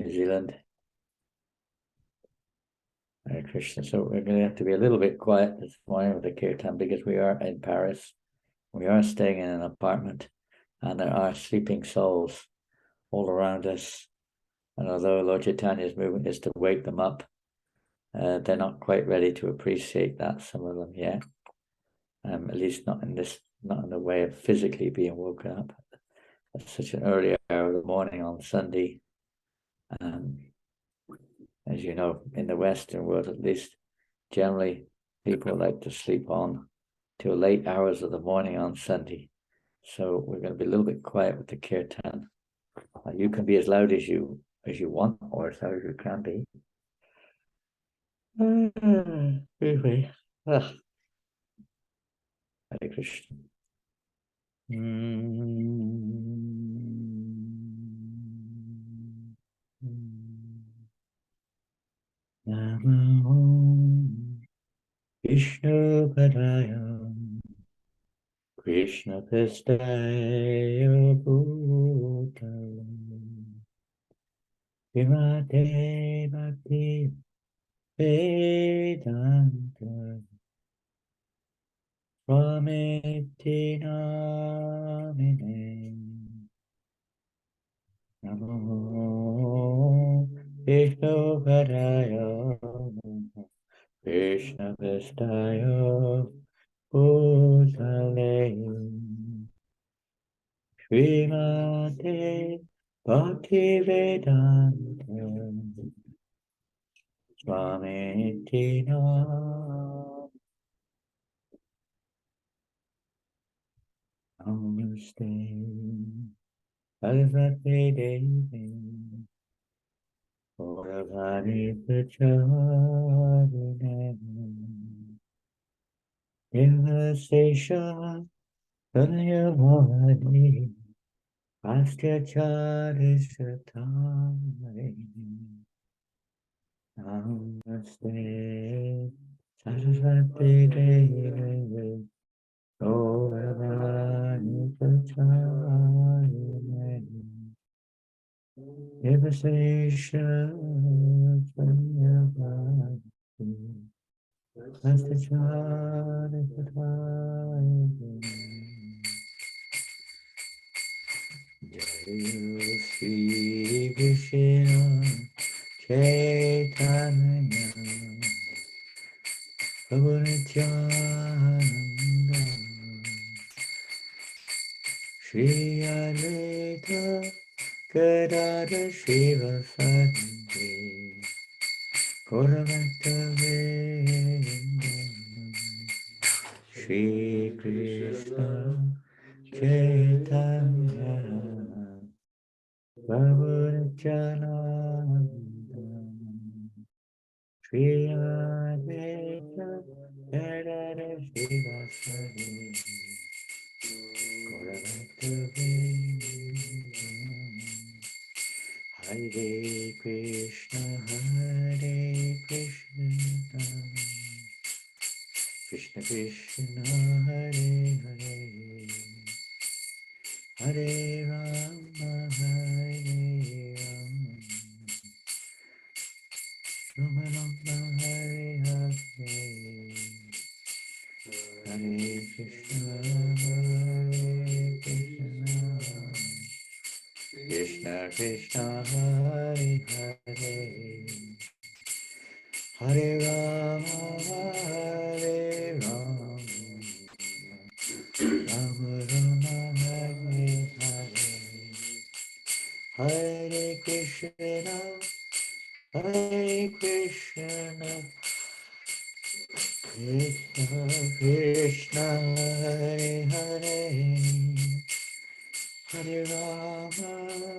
New Zealand. Hare Krishna. So we're going to have to be a little bit quiet this morning with the kirtan because we are in Paris. We are staying in an apartment and there are sleeping souls all around us. And although Lord Chaitanya's movement is to wake them up, they're not quite ready to appreciate that, some of them yet. At least not in the way of physically being woken up at such an early hour of the morning on Sunday. As you know, in the Western world at least, generally people like to sleep on till late hours of the morning on Sunday. So we're going to be a little bit quiet with the kirtan. You can be as loud as you want, or as loud as you can be. Anyway, Hare Krishna. Namo Vishnu Padaya Krishna Pistaya Bhutala Vimate Bhakti Vedanta Swamiti Namine Namo Vishnu Padaya Krishna Pistaya Bhutale Srimate Bhaktivedanta Swamiti Namaste Saraswati Devi Gauravani Pracharine Devasesha Sanyavadi Astyacharishratari Namaste Saraswati Devi Gauravani Pracharine Devasesha Sanyavadi Astyacharishratari Jai Shri Krishna Chaitanya Prabhu Nityananda Shri Advaita Gadadhar Srivasadi Gauravanta Vrinda Shri Krishna Chaitanya Prabhu Nityananda Shri Advaita Gadadhar Srivasadi Gauravanta Vrinda Hare Krishna, Krishna Krishna, Hare Hare, Hare Rama, Rama Rama, Hare Hare, Hare Krishna, Krishna Krishna, Hare Hare, Hare Rama, Hare Rama, Rama Rama, Hare Hare, Hare Krishna, Hare Krishna, Krishna Krishna, Hare Hare, Hare Rama,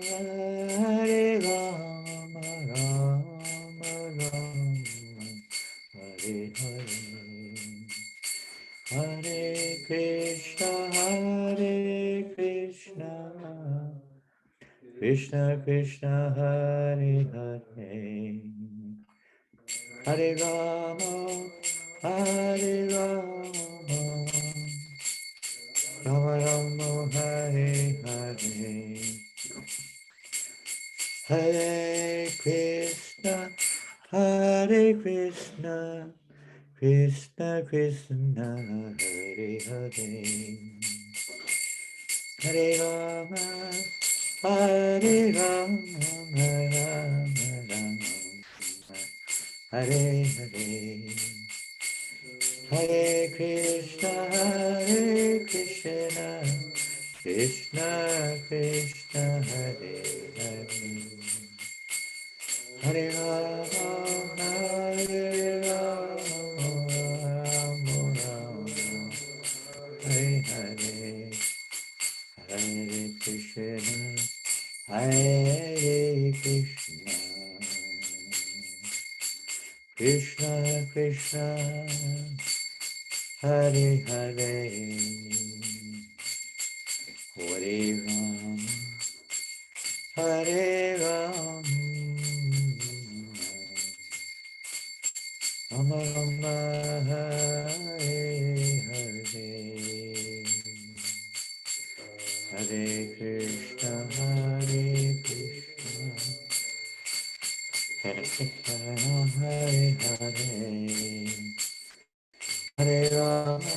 Hare Rama, Rama Rama, Hare Hare, Hare Krishna, Krishna Krishna, Hare Hare, Hare Rama, Hare Rama, Rama Rama, Hare Hare, Hare Krishna, Hare Krishna, Krishna Krishna, Hare Hare, Hare Rama, Hare Rama, Rama Rama, Hare Hare, Hare Krishna, Hare Krishna, Krishna Krishna, Hare Hare, Hare Rama, Hare Rama, Rama Rama, Hare Hare, Hare Krishna, Hare Krishna, Krishna Krishna, Hare Hare, Hare Rama, Hare Rama, Rama Rama, Hare Hare, Hare Krishna, Hare Krishna, Hare Krishna, Hare Hare, Hare Rama,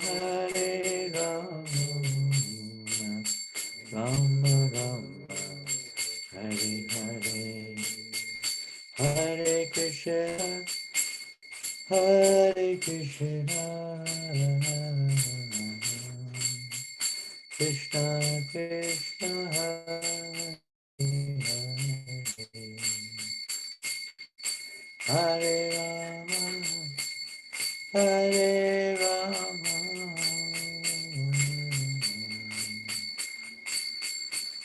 Hare Rama, Rama Rama, Hare Hare, Hare Krishna, Hare Krishna, Krishna Krishna, Hare Hare, Hare Rama, Hare Rama,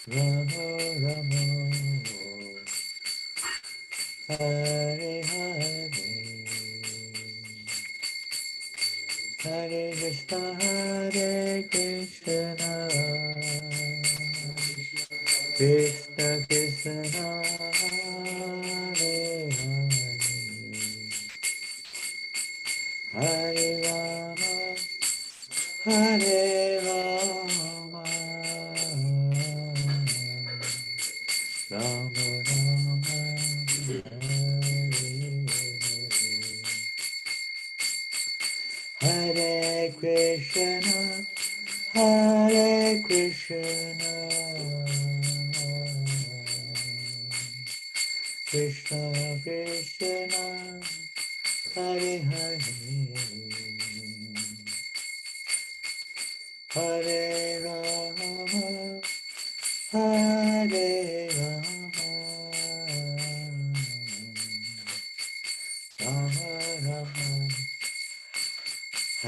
Rama Rama, Hare Hare, Hare Krishna, Hare Krishna, Krishna Krishna, Hare Hare, Hare Rama, Hare Rama, Rama Rama, Hare Hare Krishna, Hare Krishna, Krishna Krishna, Hare Hare, Hare Rama, Hare Rama, Rama Rama, Hare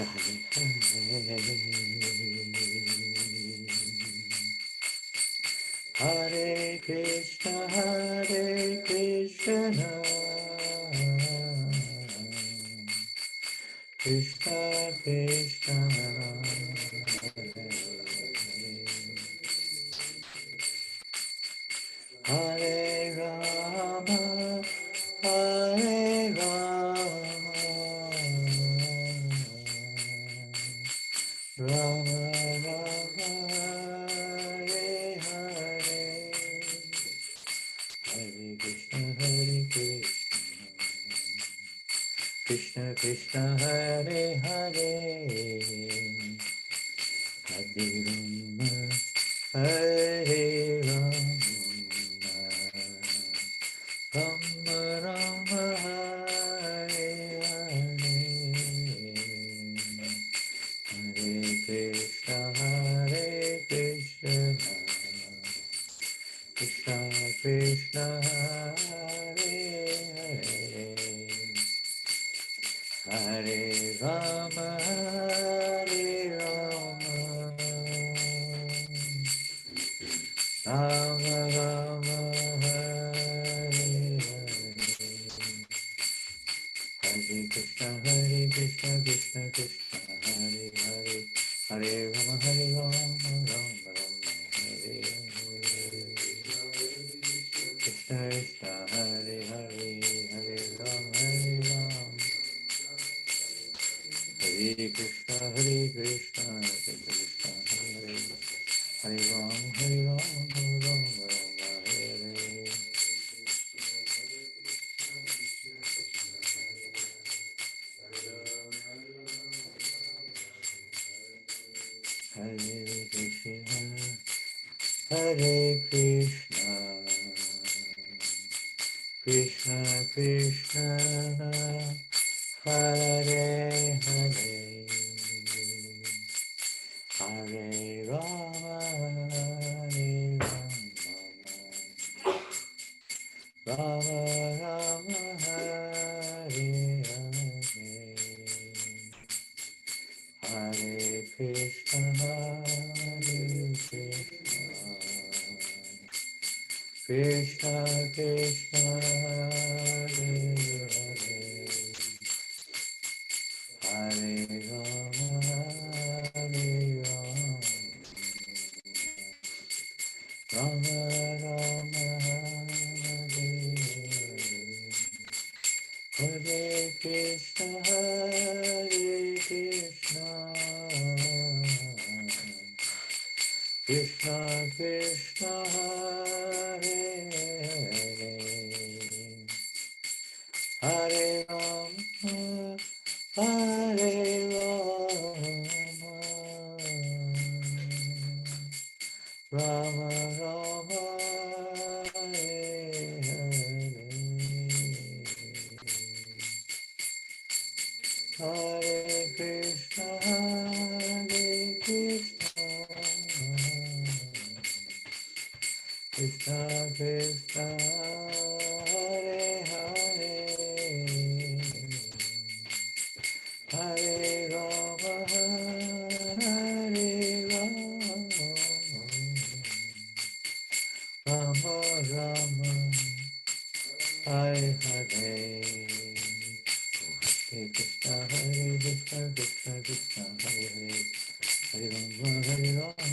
Hare, Hare Krishna, Hare Krishna, Krishna Krishna, Hare Rama, Hare Rama, Rama Rama, Hare Hare, Hare Krishna, Krishna Krishna, Hare Hare, Hare Rama, Hare Rama, Rama Rama, Hare Hare, Hare Krishna, Krishna Krishna, Hare Hare, Hare Rama, Hare Rama, Rama Rama, Hare Hare, Hare Krishna, Krishna Krishna, Hare Hare, Hare Rama, Rama Rama, Hare Hare, Krishna Krishna, Hare Hare, Hare Rama, Hare Krishna, Hare Krishna, Krishna Krishna, Hare Hare, Hare Ram, Hare Ram, Ram Ram, Hare Hare. Hare Krishna, Krishna Krishna, Hare Hare, Hare Rama, Hare Rama, Rama Rama, Hare Hare. Hare Krishna, Hare Krishna, Krishna Krishna, Hare Hare, Hare Rama, Hare Rama, Rama Rama, Hare Hare. Hare Krishna, Hare Krishna, Krishna Krishna, Hare Hare, Hare Rama, Hare Rama, Rama Rama, Hare Hare. Hare Krishna, Hare Krishna, Krishna Krishna, Hare Hare, Hare Rama, Hare Rama, Rama Rama, Hare Hare. Hare Krishna, Hare Krishna, Krishna Krishna, Hare Hare, Hare Rama, Hare Rama, Rama Rama, Hare Krishna, Hare Krishna, Krishna Krishna, Hare Hare, Hare Rama, Rama,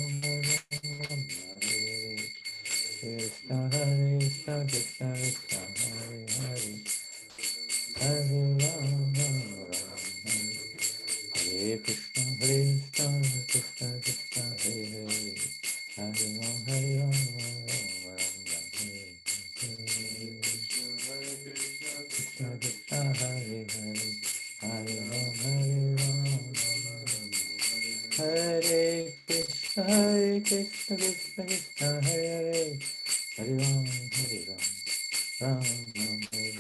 Hare Krishna, Hare Krishna, Krishna Krishna, Hare Hare, Hare Rama, Hare Rama, Rama Rama, Hare Hare, Krishna Krishna, Hare Hare, Hare Rama, Hare Rama. Hare Krishna, Hare Krishna, Krishna Krishna, Hare Hare, Hare Ram, Ram Ram, Hare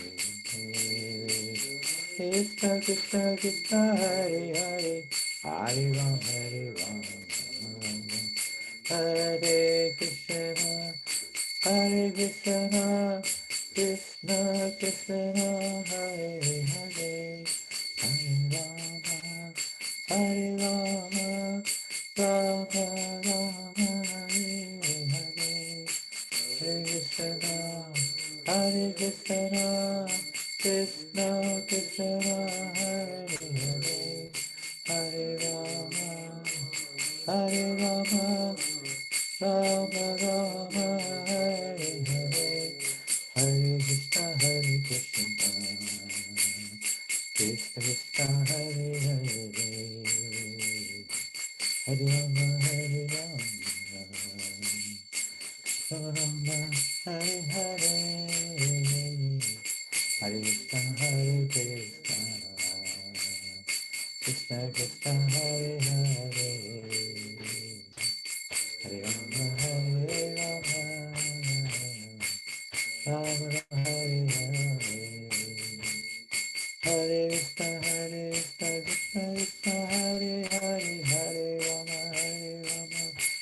Hare. Krishna Krishna, Krishna Hare Hare, Hare Ram, Ram Ram. Hare Krishna, Hare Krishna, Krishna Krishna, Hare Hare, Hare Rama, Hare Rama, Rama Rama, Hare Hare, Hare Krishna, Hare Krishna, Krishna Krishna, Hare Hare, Hare Rama, Hare Rama, Rama Rama, Hare Hare, Hare Krishna, Hare Krishna, Krishna Krishna, Hare Hare, Hare Rama, Hare Rama, Rama Rama, Hare Hare, Hare Krishna, Hare Krishna, Krishna Krishna, Hare Hare, Hare Rama, Hare Rama, Rama Rama, Hare Hare, Hare Krishna, Krishna Krishna, Hare Hare, Hare Rama,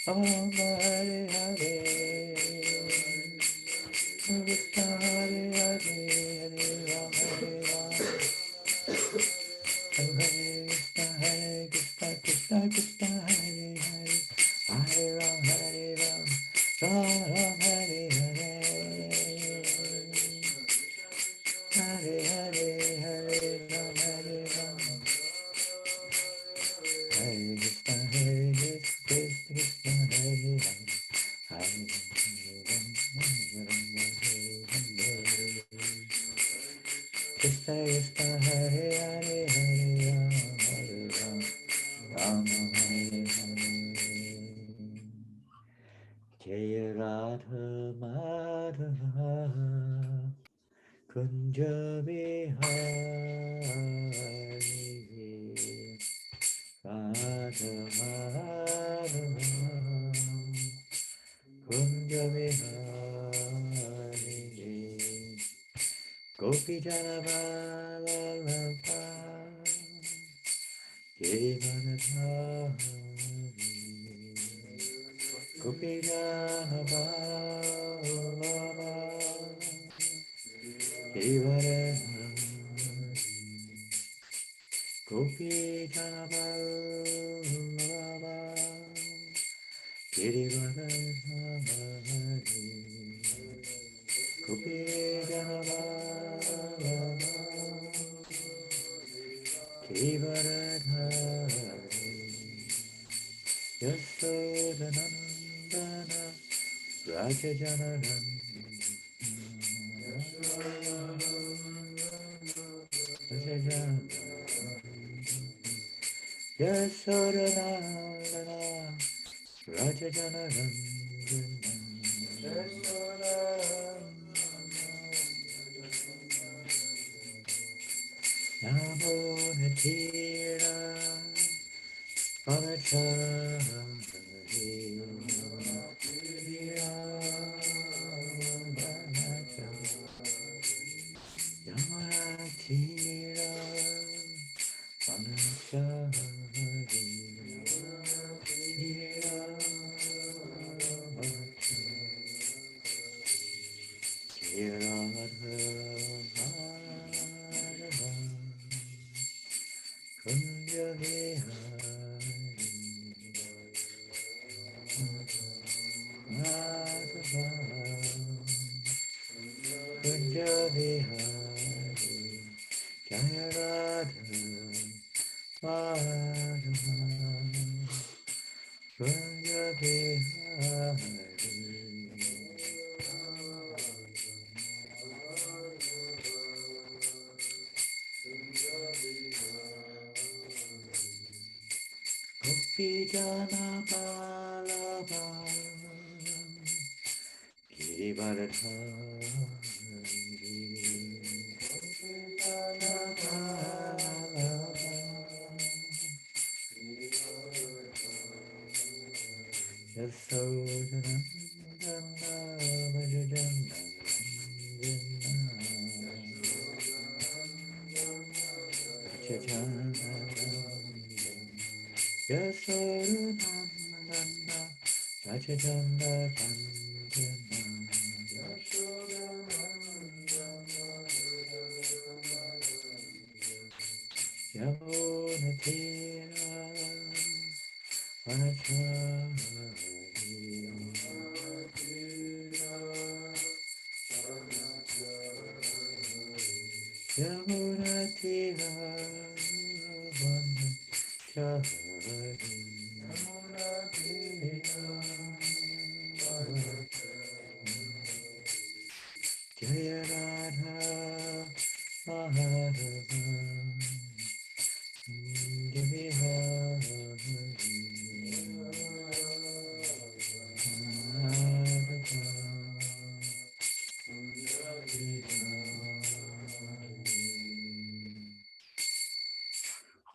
Rama Rama, Hare Hare, Hare Krishna, Hare Hare, Hare Rama, Hare Krishna, Krishna Krishna, Hare Hare, Hare Ram, Ram Ram, Hare Hare, Hare Hare, Hare Ram, Hare Krishna, Hare Krishna, Hare Ram, Hare Krishna Krishna, Hare Hare, Hare Ram, Ram Hare Hare. Jaya Radha Madhava Kunja Vihari Radha Madhava Kunja Vihari Gopi Jana Balalapa Girivaradhari Gopi Jana Balalapa Girivaradhari Gopi Jana Balalapa Girivaradhari Gopi Jana Balalapa Girivaradhari Yasodanandana Raja Janananda Yasodanandana Raja Janananda Namo Natira Panachari Yamatira Panachari Kunja Vihari Madhava Kunja Vihari Jaya Radha Madhava Kunja Vihari Gopi Jana Balaba Girivaradhari Gopi Jana Balaba Yasodanandana Vajjanandana Yasodananda Rajadanda Yamunatira Vanachari Yamunatira Jaya Radha Maharaja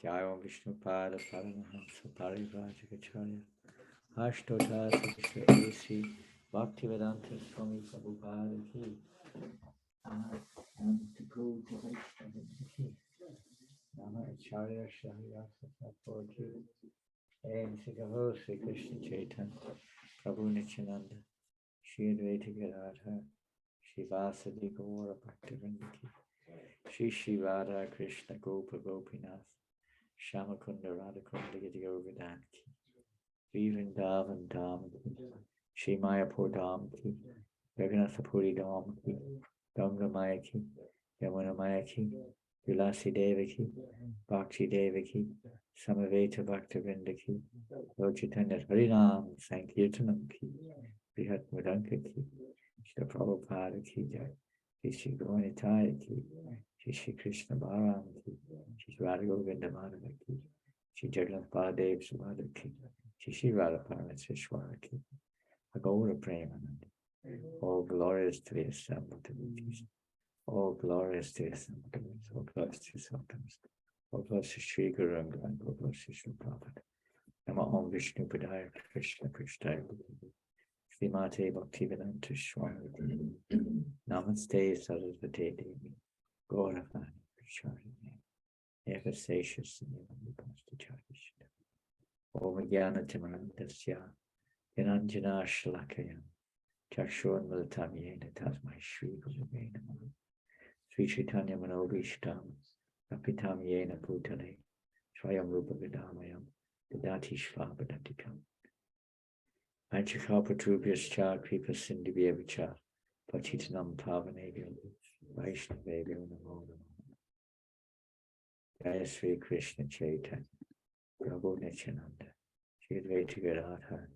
Jai Om Vishnu Pada Paramahamsa Parivrajakacharya Ashtotara Krishna Kesi Bhaktivedanta Swami Prabhupada Ki and to go to Vaishnava Ki Nama Acharya Shahiyasa Thakurji and Sikho Sri Krishna Chaitanya Prabhu Nityananda Shri Advaita Gadadhar Shri Vasadi Gaura Bhaktivinoda Ki Shri Shivada Krishna Gopa Gopinath Shamakunda Radhakunda Giti Govardhan Ki Vrindavan Dham Ki Shri Mayapur Dham Ki Raghunathapuri Dham Ki Ganga Maya Ki Yamuna Maya Ki Vilasi Devaki Bhakti Devaki Samaveta Bhaktivinoda Ki Lord Chaitanya Harinam Sankirtanam Ki Brihat Mudanka Ki Shri Prabhupada Ki Jai Shri Gaunitaya Ki Shri Krishna Balaram Ki Shri Radha Govinda Madhava Ki Shri Jagannath Baladev Subhadra Ki Shri Radha Parameswara Ki Agora Premanand. All glorious to the assembled devotees. All glorious to the assembled devotees. All glorious to the sultans. All glorious to Sri Guru and all glorious to Sri Prophet. Nama Om Vishnu Padaya Krishna Krishnaya Srimate Bhaktivedanta Swami Namaste Sarasvati Devi Gauravani Pracharini Evasatius Constitution Om Jnana Timarandasya Janananda Shalakaya Chakshur Militamyena Tasmai Shri Gurave Namaha Sri Chaitanya Manobishtam Kapitamyena Bhutale Swayam Rupa Vidamayam Dadati Shvabhadatikam Panchakalpatrubhyascha Kripa Sindhivyevacha Patitanam Pavanebhyam Vaishnavebhyam Namo Namo Jaya Sri Krishna Chaitanya Prabhu Nityananda Shri Advaita Gadadhar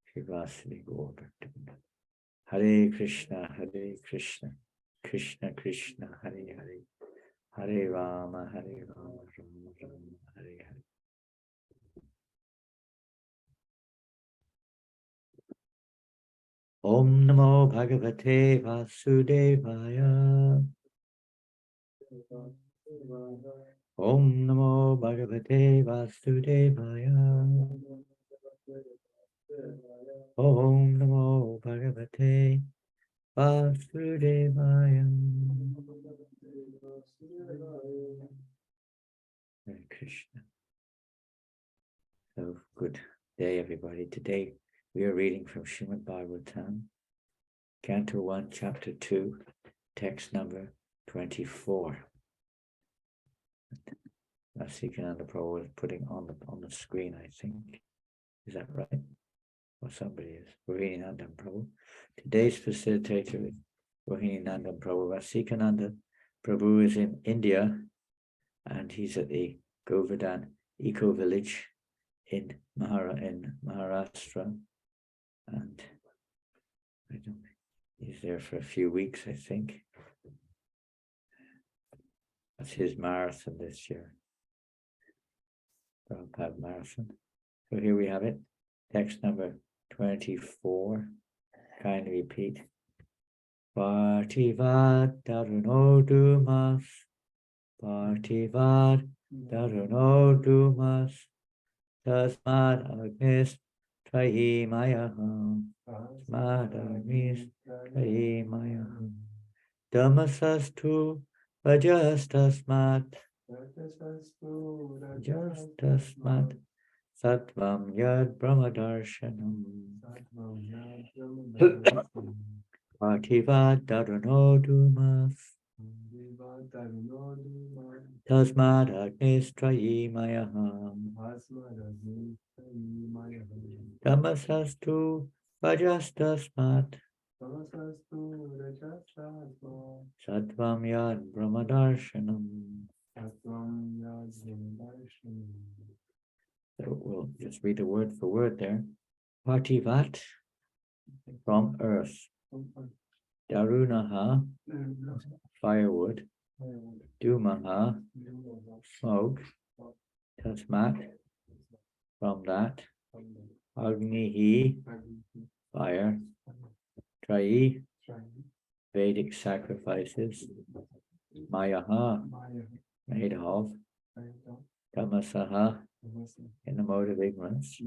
Shri Vasudeva Gaur Bhaktivinoda Hare Krishna Krishna Krishna Hare Hare Hare Rama Rama Rama Hare Hare. Om Namo Bhagavate Vasudevaya. Om Namo Bhagavate Vasudevaya. Om Namo Bhagavate Vasudevaya. Hare Krishna. So good day, everybody. Today we are reading from Srimad Bhagavatam, Canto 1, Chapter 2, text number 24. Sikananda Prabhu is putting on the screen, I think. Is that right? Or somebody is. Rohini Nandan Prabhu. Today's facilitator is Rohini Nandan Prabhu. Sikananda Prabhu is in India, and he's at the Govardhan Eco Village in Maharashtra, and he's there for a few weeks, I think. That's his marathon this year. Prabhupada marathon. So here we have it. Text number 24. Kindly repeat. Partivat daruno dumas. Partivat daruno dumas. Tasmad agnis trahimayaham. Tasmad agnis trahimayaham. Dhammasastu vajastasmat. Vajastasmat. Sattvam yad brahmadarshanam. Partivat daruno dumas. Tasmad agnis trahimayaham. Dhammasastu vajastasmat. Sattvam yad brahmadarshanam. So we'll just read the word for word there. Partivat, from earth. Darunaha, firewood. Dumaha, smoke. Tasmat, from that. Agnihi, fire. Trai, Vedic sacrifices. Mayaha, made of. Tamasaha, in the mode of ignorance.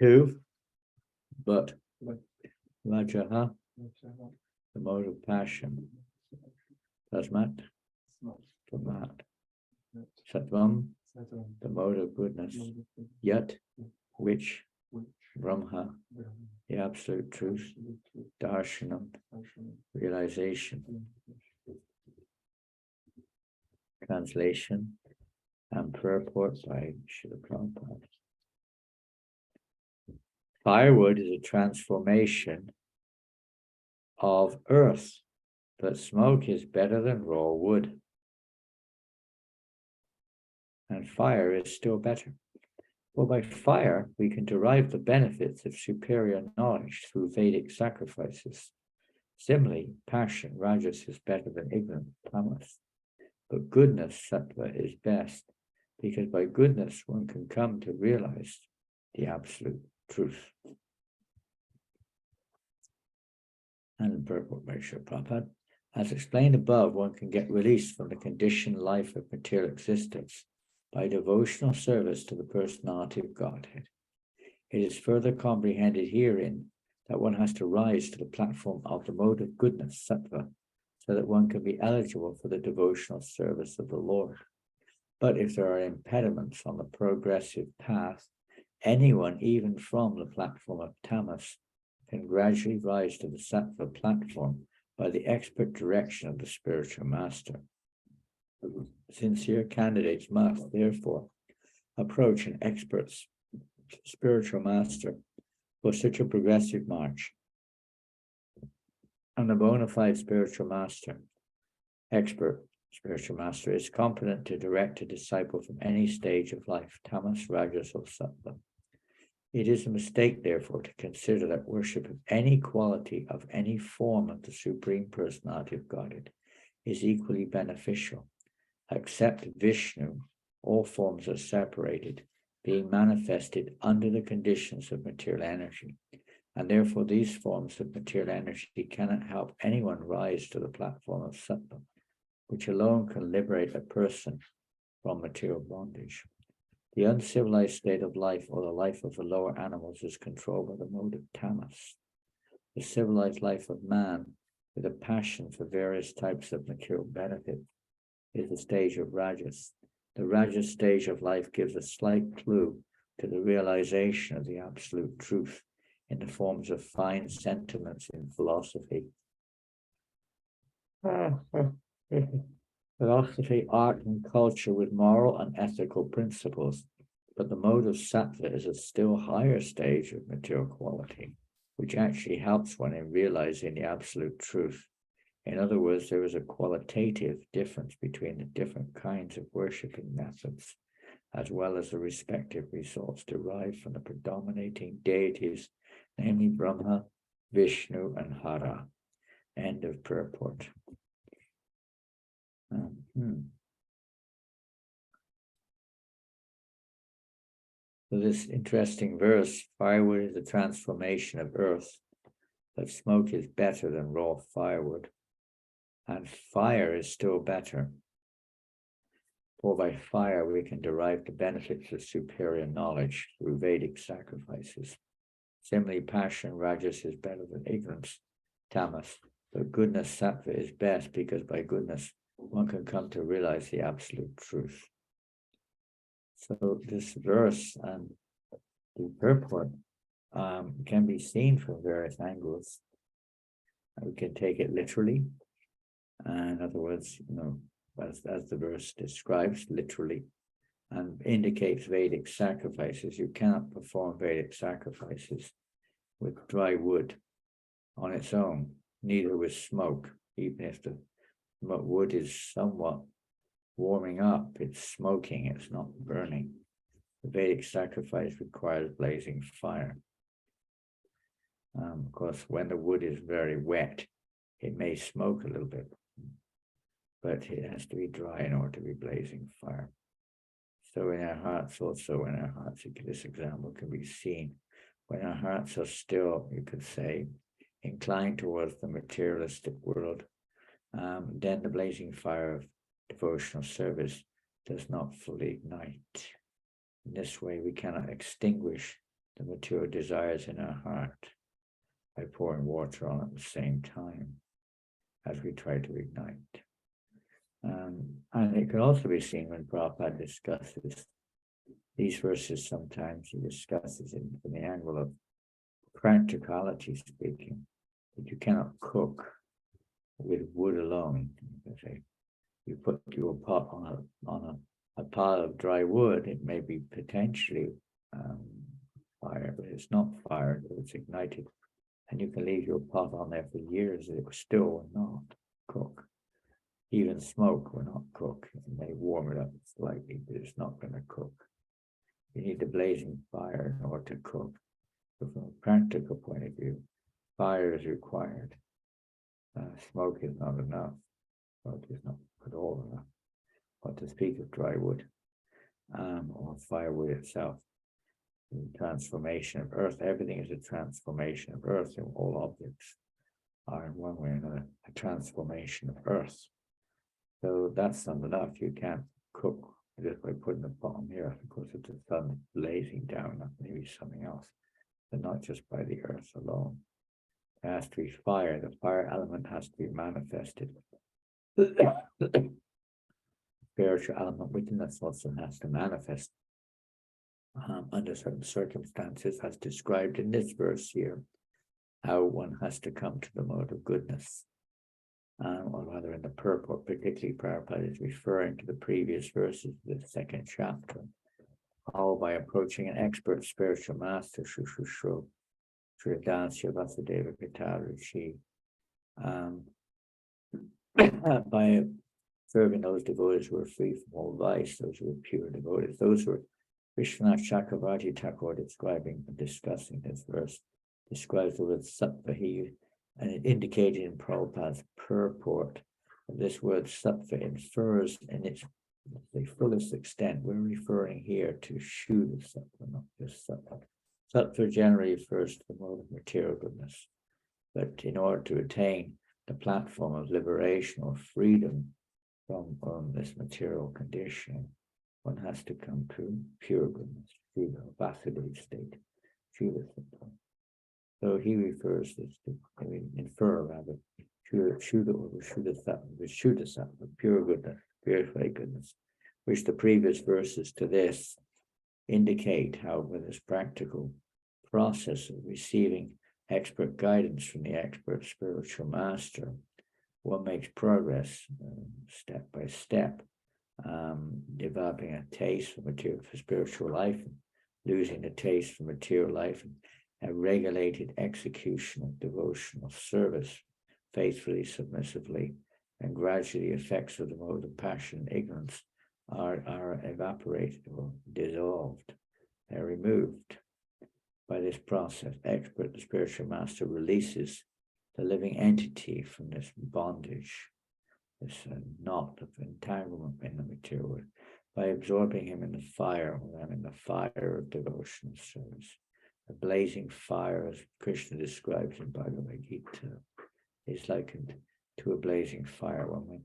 Two, but. Rajaha, the mode of passion. Tasmat, from that. Sattvam, the mode of goodness. Yet, which. Brahma, the absolute truth. Darshanam, realization. Translation and purport by Srila Prabhupada. Firewood is a transformation of earth, but smoke is better than raw wood. And fire is still better. For by fire, we can derive the benefits of superior knowledge through Vedic sacrifices. Similarly, passion, rajas, is better than ignorance, tamas. But goodness, sattva, is best, because by goodness one can come to realize the absolute truth. And purport by Srila Prabhupada. As explained above, one can get released from the conditioned life of material existence by devotional service to the personality of Godhead. It is further comprehended herein that one has to rise to the platform of the mode of goodness, sattva, so that one can be eligible for the devotional service of the Lord. But if there are impediments on the progressive path, anyone, even from the platform of tamas, can gradually rise to the sattva platform by the expert direction of the spiritual master. Sincere candidates must, therefore, approach an expert spiritual master for such a progressive march. And a bona fide spiritual master, expert spiritual master, is competent to direct a disciple from any stage of life, tamas, rajas, or sattva. It is a mistake, therefore, to consider that worship of any quality, of any form of the Supreme Personality of Godhead is equally beneficial. Except Vishnu, all forms are separated, being manifested under the conditions of material energy, and therefore these forms of material energy cannot help anyone rise to the platform of sattva, which alone can liberate a person from material bondage. The uncivilized state of life, or the life of the lower animals, is controlled by the mode of tamas. The civilized life of man, with a passion for various types of material benefit, is the stage of rajas. The rajas stage of life gives a slight clue to the realization of the absolute truth in the forms of fine sentiments in philosophy. Philosophy, art, and culture with moral and ethical principles, but the mode of sattva is a still higher stage of material quality, which actually helps one in realizing the absolute truth. In other words, there is a qualitative difference between the different kinds of worshipping methods, as well as the respective results derived from the predominating deities, namely Brahma, Vishnu, and Hara. End of purport. So this interesting verse, firewood is the transformation of earth, but smoke is better than raw firewood, and fire is still better. For by fire we can derive the benefits of superior knowledge through Vedic sacrifices. Similarly, passion, rajas, is better than ignorance, tamas, but goodness, sattva, is best because by goodness one can come to realize the absolute truth. So this verse and the purport can be seen from various angles. We can take it literally. In other words, as the verse describes literally and indicates Vedic sacrifices, you cannot perform Vedic sacrifices with dry wood on its own, neither with smoke, even if the wood is somewhat warming up, it's smoking, it's not burning. The Vedic sacrifice requires blazing fire. Of course, when the wood is very wet, it may smoke a little bit, but it has to be dry in order to be blazing fire. So in our hearts also, this example can be seen. When our hearts are still, you could say, inclined towards the materialistic world, then the blazing fire of devotional service does not fully ignite. In this way, we cannot extinguish the material desires in our heart by pouring water on at the same time as we try to ignite. And it can also be seen when Prabhupada discusses these verses. Sometimes he discusses it from the angle of practicality speaking, that you cannot cook with wood alone. You put your pot on a pile of dry wood, it may be potentially fire, but it's not fire, it's ignited. And you can leave your pot on there for years, it still will not cook. Even smoke will not cook. It may warm it up slightly, but it's not going to cook. You need the blazing fire in order to cook. So from a practical point of view, fire is required. Smoke is not enough. Smoke is not at all enough. But to speak of dry wood or firewood itself, the transformation of earth, everything is a transformation of earth, and all objects are in one way or another a transformation of earth. So that's not enough. You can't cook just by putting the bottom here, because of the sun blazing down, maybe something else, but not just by the earth alone. There has to be fire. The fire element has to be manifested. The spiritual element within us also has to manifest under certain circumstances, as described in this verse here, how one has to come to the mode of goodness. Or rather in the purport, particularly Prabhupada is referring to the previous verses of the second chapter, all by approaching an expert spiritual master, Shushushu, Sridhansya Vasudeva Pitarishi, by serving those devotees who are free from all vice, those who are pure devotees, those who are Vishwanath Chakravarti Thakur describing and discussing this verse, describes the word sattva, and it indicated in Prabhupada's purport that this word sattva infers in its the fullest extent. We're referring here to Shuddha sattva, not just sattva. Sattva generally refers to the mode of material goodness, but in order to attain the platform of liberation or freedom from this material condition, one has to come to pure goodness, Shuddha, Vasudeva state, Shuddha sattva. So he refers this to, infer rather, Shuddha or Shuddha sattva, pure goodness, purified goodness, which the previous verses to this indicate how with this practical process of receiving expert guidance from the expert spiritual master, one makes progress step by step, developing a taste for spiritual life, and losing the taste for material life, and a regulated execution of devotional service, faithfully, submissively, and gradually the effects of the mode of passion and ignorance are evaporated or dissolved. They're removed. By this process, the spiritual master releases the living entity from this bondage, this knot of entanglement in the material world, by absorbing him in the fire, in the fire of devotional service. A blazing fire, as Krishna describes in Bhagavad Gita, is likened to a blazing fire. When one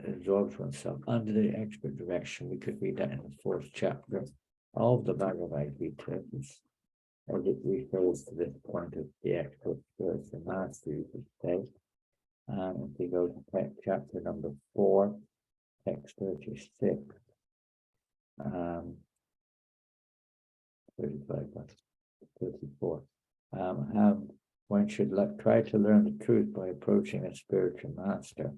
absorbs oneself under the expert direction, we could read that in the 4th chapter of the Bhagavad Gita, as it refers to this point of the expert spiritual master, you could say. If we go to chapter number 4, text 36, 35, 34. One should try to learn the truth by approaching a spiritual master,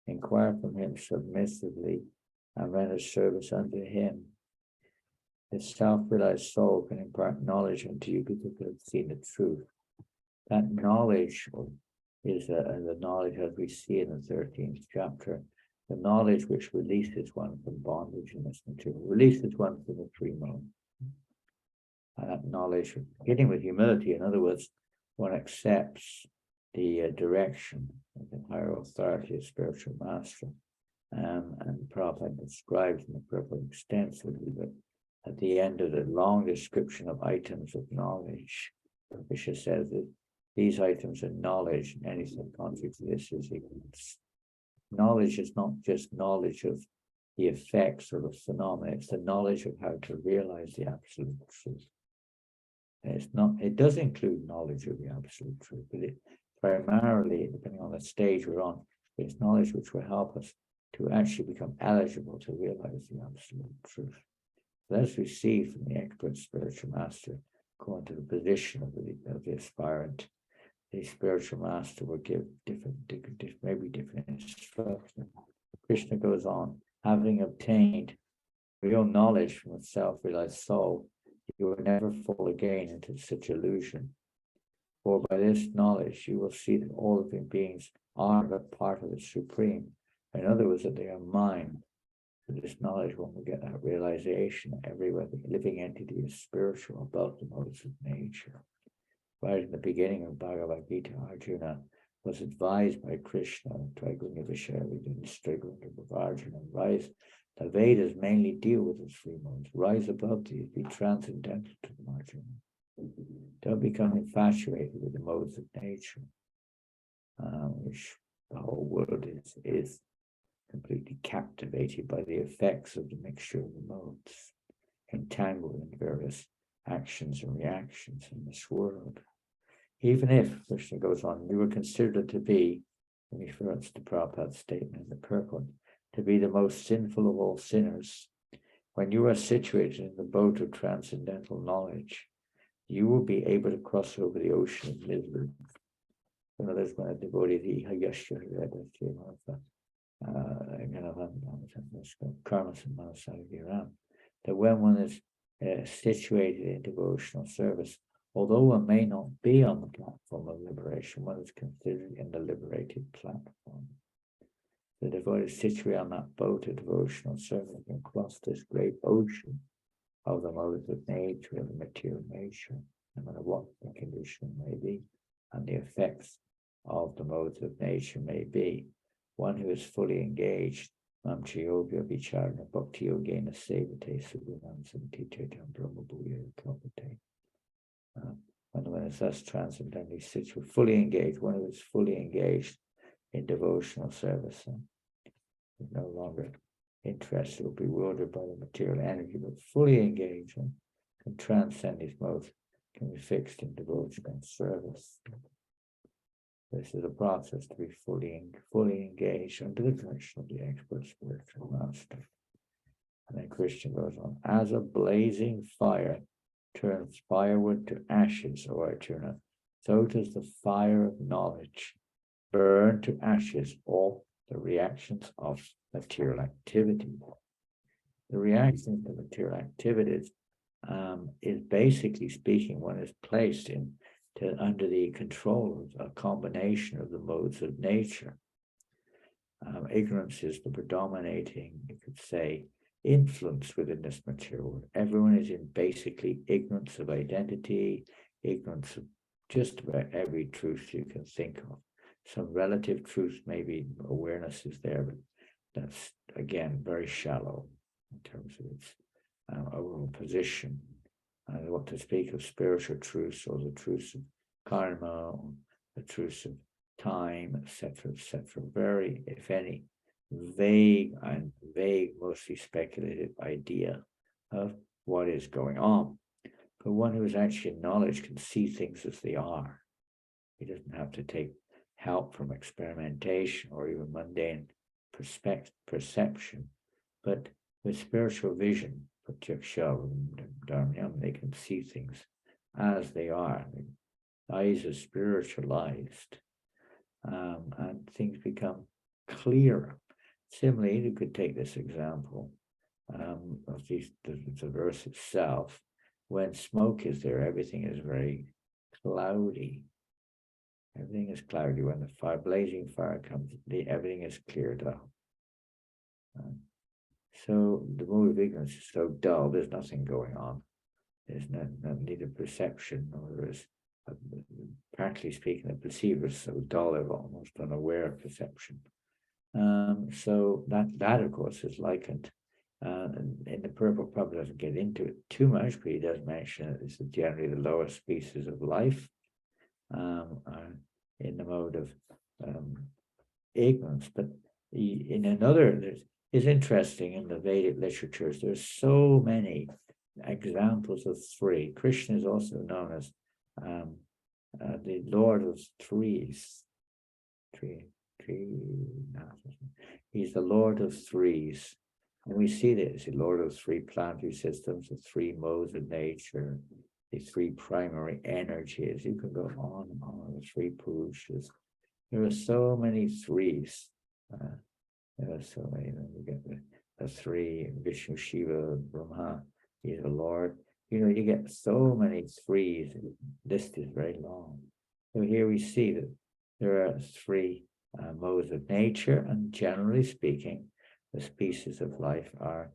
inquire from him submissively, and render service unto him. His self-realized soul can impart knowledge unto you because you have seen the truth. That knowledge is the knowledge, as we see in the 13th chapter, the knowledge which releases one from bondage in this material, releases one from the free mode. And that knowledge, beginning with humility, in other words, one accepts the direction of the higher authority of spiritual master. And Prabhupada describes in the purport extensively that at the end of the long description of items of knowledge, Krishna says that these items of knowledge, and anything contrary to this is ignorance. Knowledge is not just knowledge of the effects or the phenomena, it's the knowledge of how to realize the absolute truth. It does include knowledge of the absolute truth, but it primarily, depending on the stage we're on, it's knowledge which will help us to actually become eligible to realize the absolute truth. So as we see from the expert spiritual master, going to the position of the aspirant, the spiritual master will give different instructions. Krishna goes on, having obtained real knowledge from a self-realized soul, you will never fall again into such illusion. For by this knowledge, you will see that all living beings are but part of the Supreme. In other words, that they are mind. For this knowledge, when we get that realization, every living entity is spiritual above the modes of nature. Right in the beginning of Bhagavad Gita, Arjuna was advised by Krishna, Triguna Vishavidin, Striguna Arjuna, rise. The Vedas mainly deal with the three modes. Rise above these, be transcendental to them, Arjuna. Don't become infatuated with the modes of nature, which the whole world is completely captivated by the effects of the mixture of the modes, entangled in various actions and reactions in this world. Even if, Krishna goes on, you were considered to be, in reference to Prabhupada's statement in the purport, to be the most sinful of all sinners, when you are situated in the boat of transcendental knowledge, you will be able to cross over the ocean of misery. In other words, when a devotee, that when one is situated in devotional service, although one may not be on the platform of liberation, one is considered in the liberated platform. The devotee is situated on that boat of devotional service and cross this great ocean of the modes of nature, of the material nature, no matter what the condition may be, and the effects of the modes of nature may be. One who is fully engaged, when one is thus transcendently situated, fully engaged, one who is fully engaged in devotional service, and is no longer interested or bewildered by the material energy, but fully engaged and can transcend these modes, can be fixed in devotional service. This is a process to be fully engaged under the direction of the expert spiritual master. And then Krishna goes on, as a blazing fire turns firewood to ashes, O Arjuna, so does the fire of knowledge burn to ashes all the reactions of material activity. The reactions to material activities is basically speaking, one is placed under the control of a combination of the modes of nature. Ignorance is the predominating, you could say, influence within this material world. Everyone is in basically ignorance of identity, ignorance of just about every truth you can think of. Some relative truth, maybe awareness is there, but that's, again, very shallow in terms of its overall position. What to speak of spiritual truths or the truths of karma, or the truths of time, etc., very, if any, vague, mostly speculative idea of what is going on. But one who is actually in knowledge can see things as they are. He doesn't have to take help from experimentation or even mundane perception, but with spiritual vision, they can see things as they are. The eyes are spiritualized, and things become clearer. Similarly, you could take this example of the verse itself. When smoke is there, everything is very cloudy. Everything is cloudy. When the blazing fire comes, everything is cleared up. So the mode of ignorance is so dull, there's nothing going on. There's neither perception, nor there is, practically speaking, the perceiver is so dull, they're almost unaware of perception. So that of course is likened. In the purport, Prabhupada doesn't get into it too much, but he does mention that this is generally the lower species of life, in the mode of ignorance. But in another, it's interesting in the Vedic literatures, there's so many examples of three. Krishna is also known as the Lord of Threes. He's the Lord of Threes. And we see this, the Lord of three planetary systems, the three modes of nature, the three primary energies. You can go on and on, the three Purushas. There are so many threes. There are so many. You get the three, Vishnu, Shiva, Brahma. He's the Lord. You get so many threes. The list is very long. So here we see that there are three modes of nature, and generally speaking, the species of life are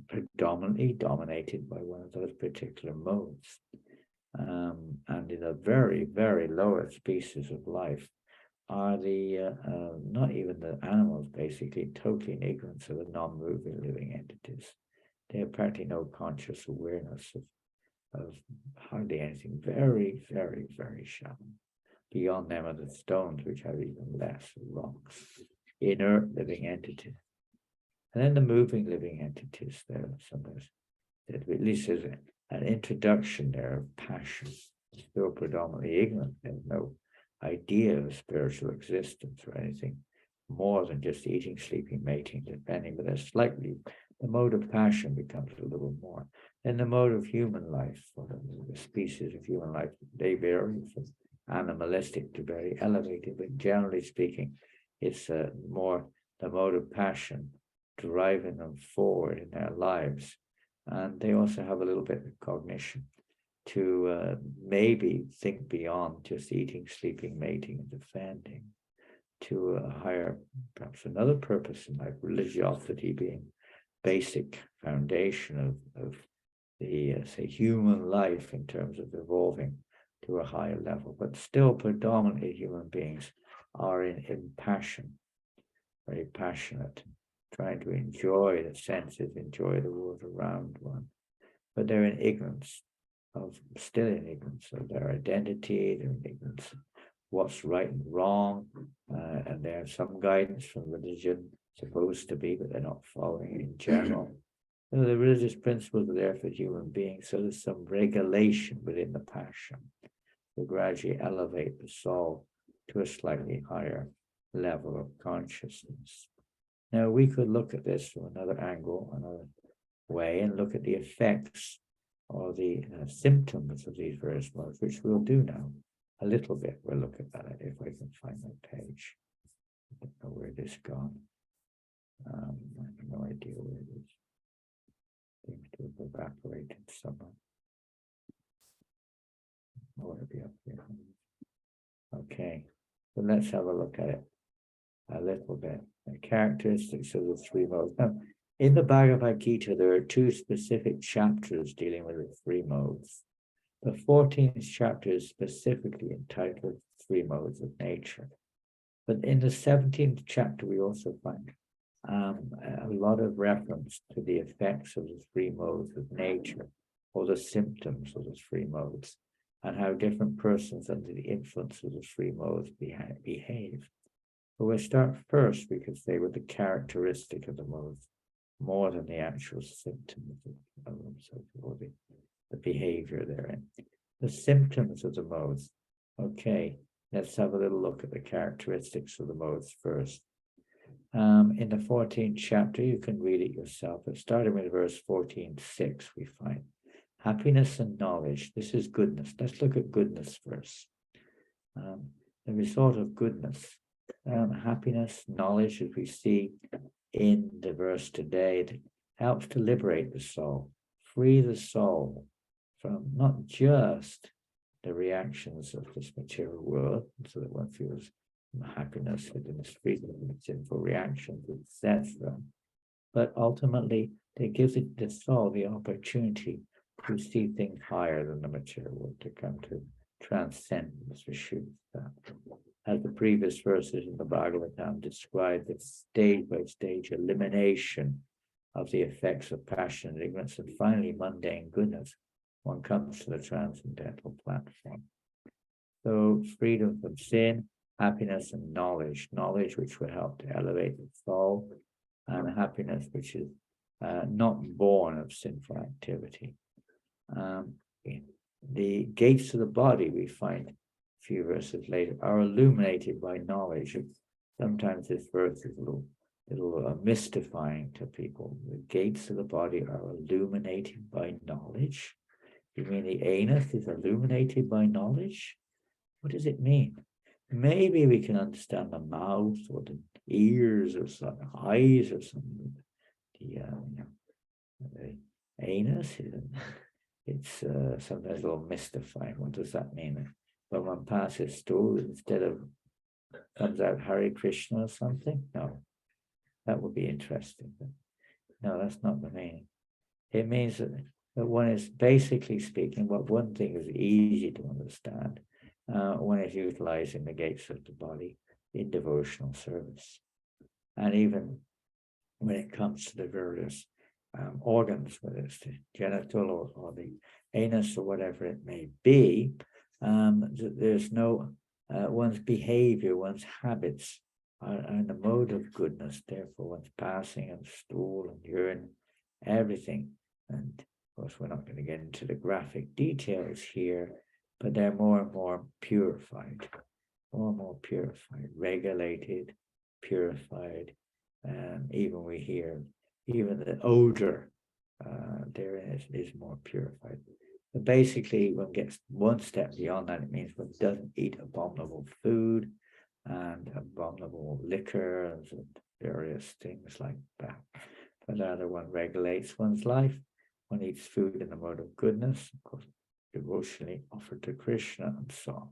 predominantly dominated by one of those particular modes. And in a very, very lower species of life are the, not even the animals, basically, totally in ignorance of the non-moving living entities. They have practically no conscious awareness of hardly anything. Very, very, very shallow. Beyond them are the stones, which have even less, rocks. inert living entities. And then the moving living entities, there are some of that at least there's an introduction there of passion, still predominantly ignorant. There's no idea of spiritual existence or anything more than just eating, sleeping, mating, depending, but there's slightly, the mode of passion becomes a little more. Then the mode of human life, or the species of human life, they vary from animalistic to very elevated, but generally speaking, it's more the mode of passion driving them forward in their lives. And they also have a little bit of cognition to maybe think beyond just eating, sleeping, mating, and defending to a higher, perhaps another purpose in life, religiosity being basic foundation of the, say, human life in terms of evolving to a higher level. But still predominantly human beings are in passion, very passionate, trying to enjoy the senses, enjoy the world around one. But they're in ignorance still in ignorance of their identity, they're in ignorance of what's right and wrong, and they have some guidance from religion, supposed to be, but they're not following in general. So the religious principles are there for human beings, so there's some regulation within the passion to gradually elevate the soul to a slightly higher level of consciousness. Now, we could look at this from another angle, another way, and look at the effects or the symptoms of these various modes, which we'll do now a little bit. We'll look at that if I can find that page. I don't know where it is gone. I have no idea where it is. Seems to have evaporated somewhere. Oh, it'll be up here. Okay, so let's have a look at it a little bit. The characteristics of the three modes. Now, in the Bhagavad Gita, there are two specific chapters dealing with the three modes. The 14th chapter is specifically entitled Three Modes of Nature. But in the 17th chapter, we also find a lot of reference to the effects of the three modes of nature, or the symptoms of the three modes, and how different persons under the influence of the three modes behave. But we'll start first, we could say, with the characteristic of the modes, more than the actual symptoms of them, so the behavior therein. The symptoms of the modes. Okay, let's have a little look at the characteristics of the modes first. In the 14th chapter, you can read it yourself, but starting with verse 14:6, we find happiness and knowledge. This is goodness. Let's look at goodness first. The result of goodness, happiness, knowledge, as we see in the verse today, it helps to liberate the soul, free the soul from not just the reactions of this material world, so that one feels happiness, happiness, freedom, sinful reactions, etc. But ultimately, it gives the soul the opportunity to see things higher than the material world, to come to transcendence, as the previous verses in the Bhagavatam describe, the stage by stage elimination of the effects of passion and ignorance, and finally mundane goodness. One comes to the transcendental platform. So freedom from sin, happiness, and knowledge which will help to elevate the soul, and happiness which is not born of sinful activity. The gates of the body, we find a few verses later, are illuminated by knowledge. Sometimes this verse is a little mystifying to people. The gates of the body are illuminated by knowledge. You mean the anus is illuminated by knowledge? What does it mean? Maybe we can understand the mouth or the ears or some eyes or something. The anus, it's sometimes a little mystifying. What does that mean? When one passes stool, instead of comes out Hare Krishna or something? No, that would be interesting. But no, that's not the meaning. It means that one is, basically speaking, what one thing is easy to understand. One is utilizing the gates of the body in devotional service. And even when it comes to the various organs, whether it's the genital or the anus or whatever it may be, there's no, one's behavior, one's habits are in the mode of goodness. Therefore, one's passing and stool and urine, everything. And of course, we're not going to get into the graphic details here, but they're more and more purified, regulated, purified. And even we hear, even the odor therein is more purified. But basically, one gets one step beyond that. It means one doesn't eat abominable food and abominable liquor and various things like that. But rather, one regulates one's life. One eats food in the mode of goodness, of course, devotionally offered to Krishna, and so on.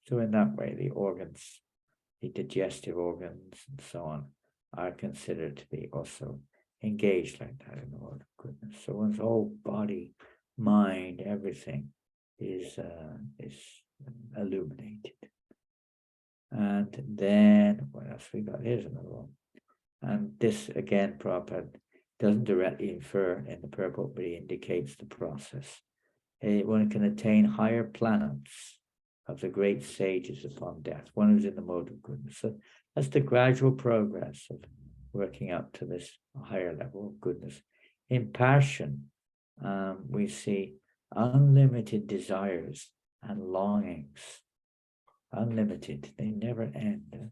So in that way, the organs, the digestive organs, and so on, are considered to be also engaged like that in the mode of goodness. So one's whole body, mind, everything is illuminated. And then what else we got? Here's another one. And this again, Prabhupada doesn't directly infer in the purport, but he indicates the process. One can attain higher planets of the great sages upon death. One who's in the mode of goodness. So that's the gradual progress of working up to this higher level of goodness. In passion, we see unlimited desires and longings. Unlimited, they never end.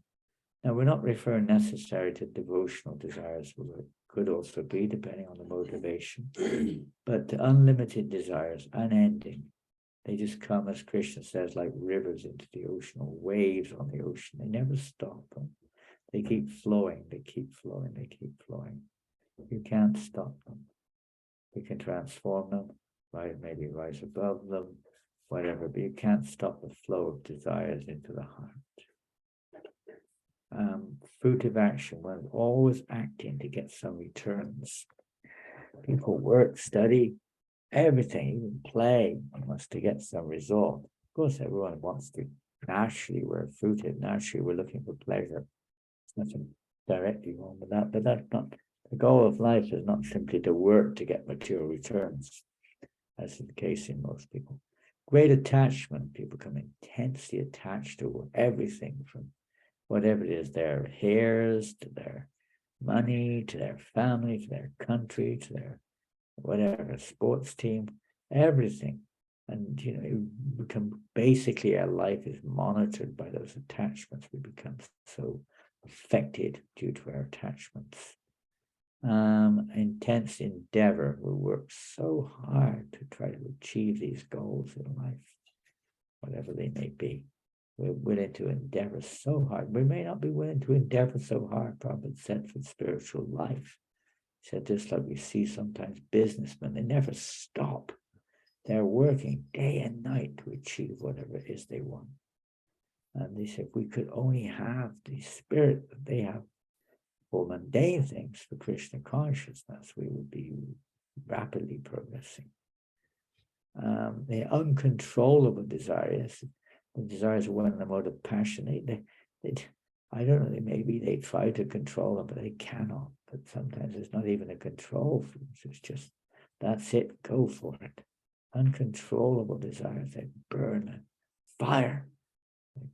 Now, we're not referring necessarily to devotional desires, it could also be, depending on the motivation, but unlimited desires, unending. They just come, as Krishna says, like rivers into the ocean, or waves on the ocean. They never stop. They keep flowing, they keep flowing, they keep flowing. You can't stop them. You can transform them, maybe rise above them, whatever, but you can't stop the flow of desires into the heart. Fruitive action, one's always acting to get some returns. People work, study, everything, even play, wants to get some result. Of course, everyone wants to. Naturally, we're fruitive. Naturally, we're looking for pleasure. There's nothing directly wrong with that, but that's not the goal of life. Is not simply to work to get material returns, as is the case in most people. Great attachment, people become intensely attached to everything, from whatever it is, their heirs, to their money, to their family, to their country, to their whatever, sports team, everything. And, it become basically our life is monitored by those attachments. We become so affected due to our attachments. Intense endeavor. We work so hard to try to achieve these goals in life, whatever they may be. We're willing to endeavor so hard. We may not be willing to endeavor so hard, Prabhupada said, for spiritual life. He said, just like we see sometimes businessmen, they never stop. They're working day and night to achieve whatever it is they want. And they said, if we could only have the spirit that they have for mundane things, for Krishna consciousness, we would be rapidly progressing. The uncontrollable desires, the desires of one in the mode of passion, I don't know, maybe they try to control them, but they cannot. But sometimes it's not even a control for them. It's just, that's it, go for it. Uncontrollable desires, they burn, fire, like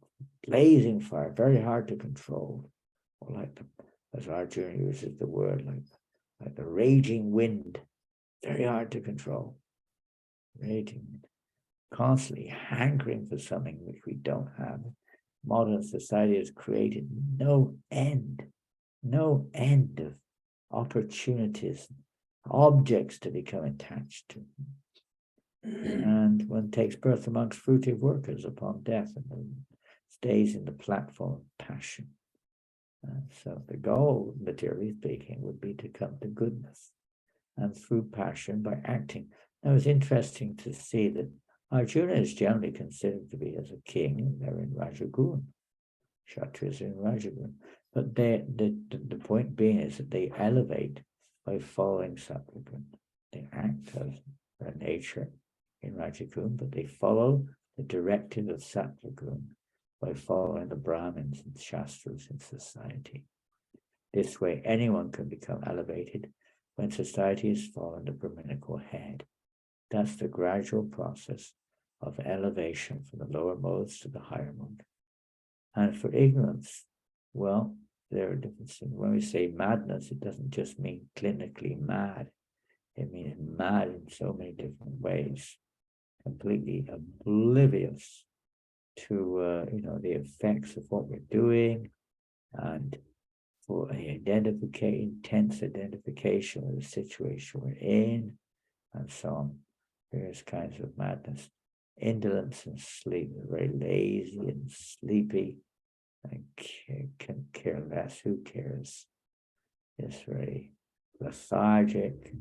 blazing fire, very hard to control. Or like as Arjuna uses the word, like the raging wind, very hard to control. Raging, constantly hankering for something which we don't have. Modern society has created no end of opportunities, objects to become attached to. And one takes birth amongst fruitive workers upon death and stays in the platform of passion. So the goal, materially speaking, would be to come to goodness, and through passion by acting. Now it's interesting to see that Arjuna is generally considered to be as a king, and they're in Rajagun. Kshatriyas are in Rajagun. But the point being is that they elevate by following Sattvagun. They act as their nature in Rajagun, but they follow the directive of Sattvagun by following the Brahmins and Shastras in society. This way, anyone can become elevated when society has fallen the Brahminical head. That's the gradual process of elevation from the lower modes to the higher mode. And for ignorance, well, there are differences. When we say madness, it doesn't just mean clinically mad. It means mad in so many different ways, completely oblivious to the effects of what we're doing, and for intense identification with the situation we're in, and so on. Various kinds of madness. Indolence and sleep, very lazy and sleepy, and can care less. Who cares? It's very lethargic.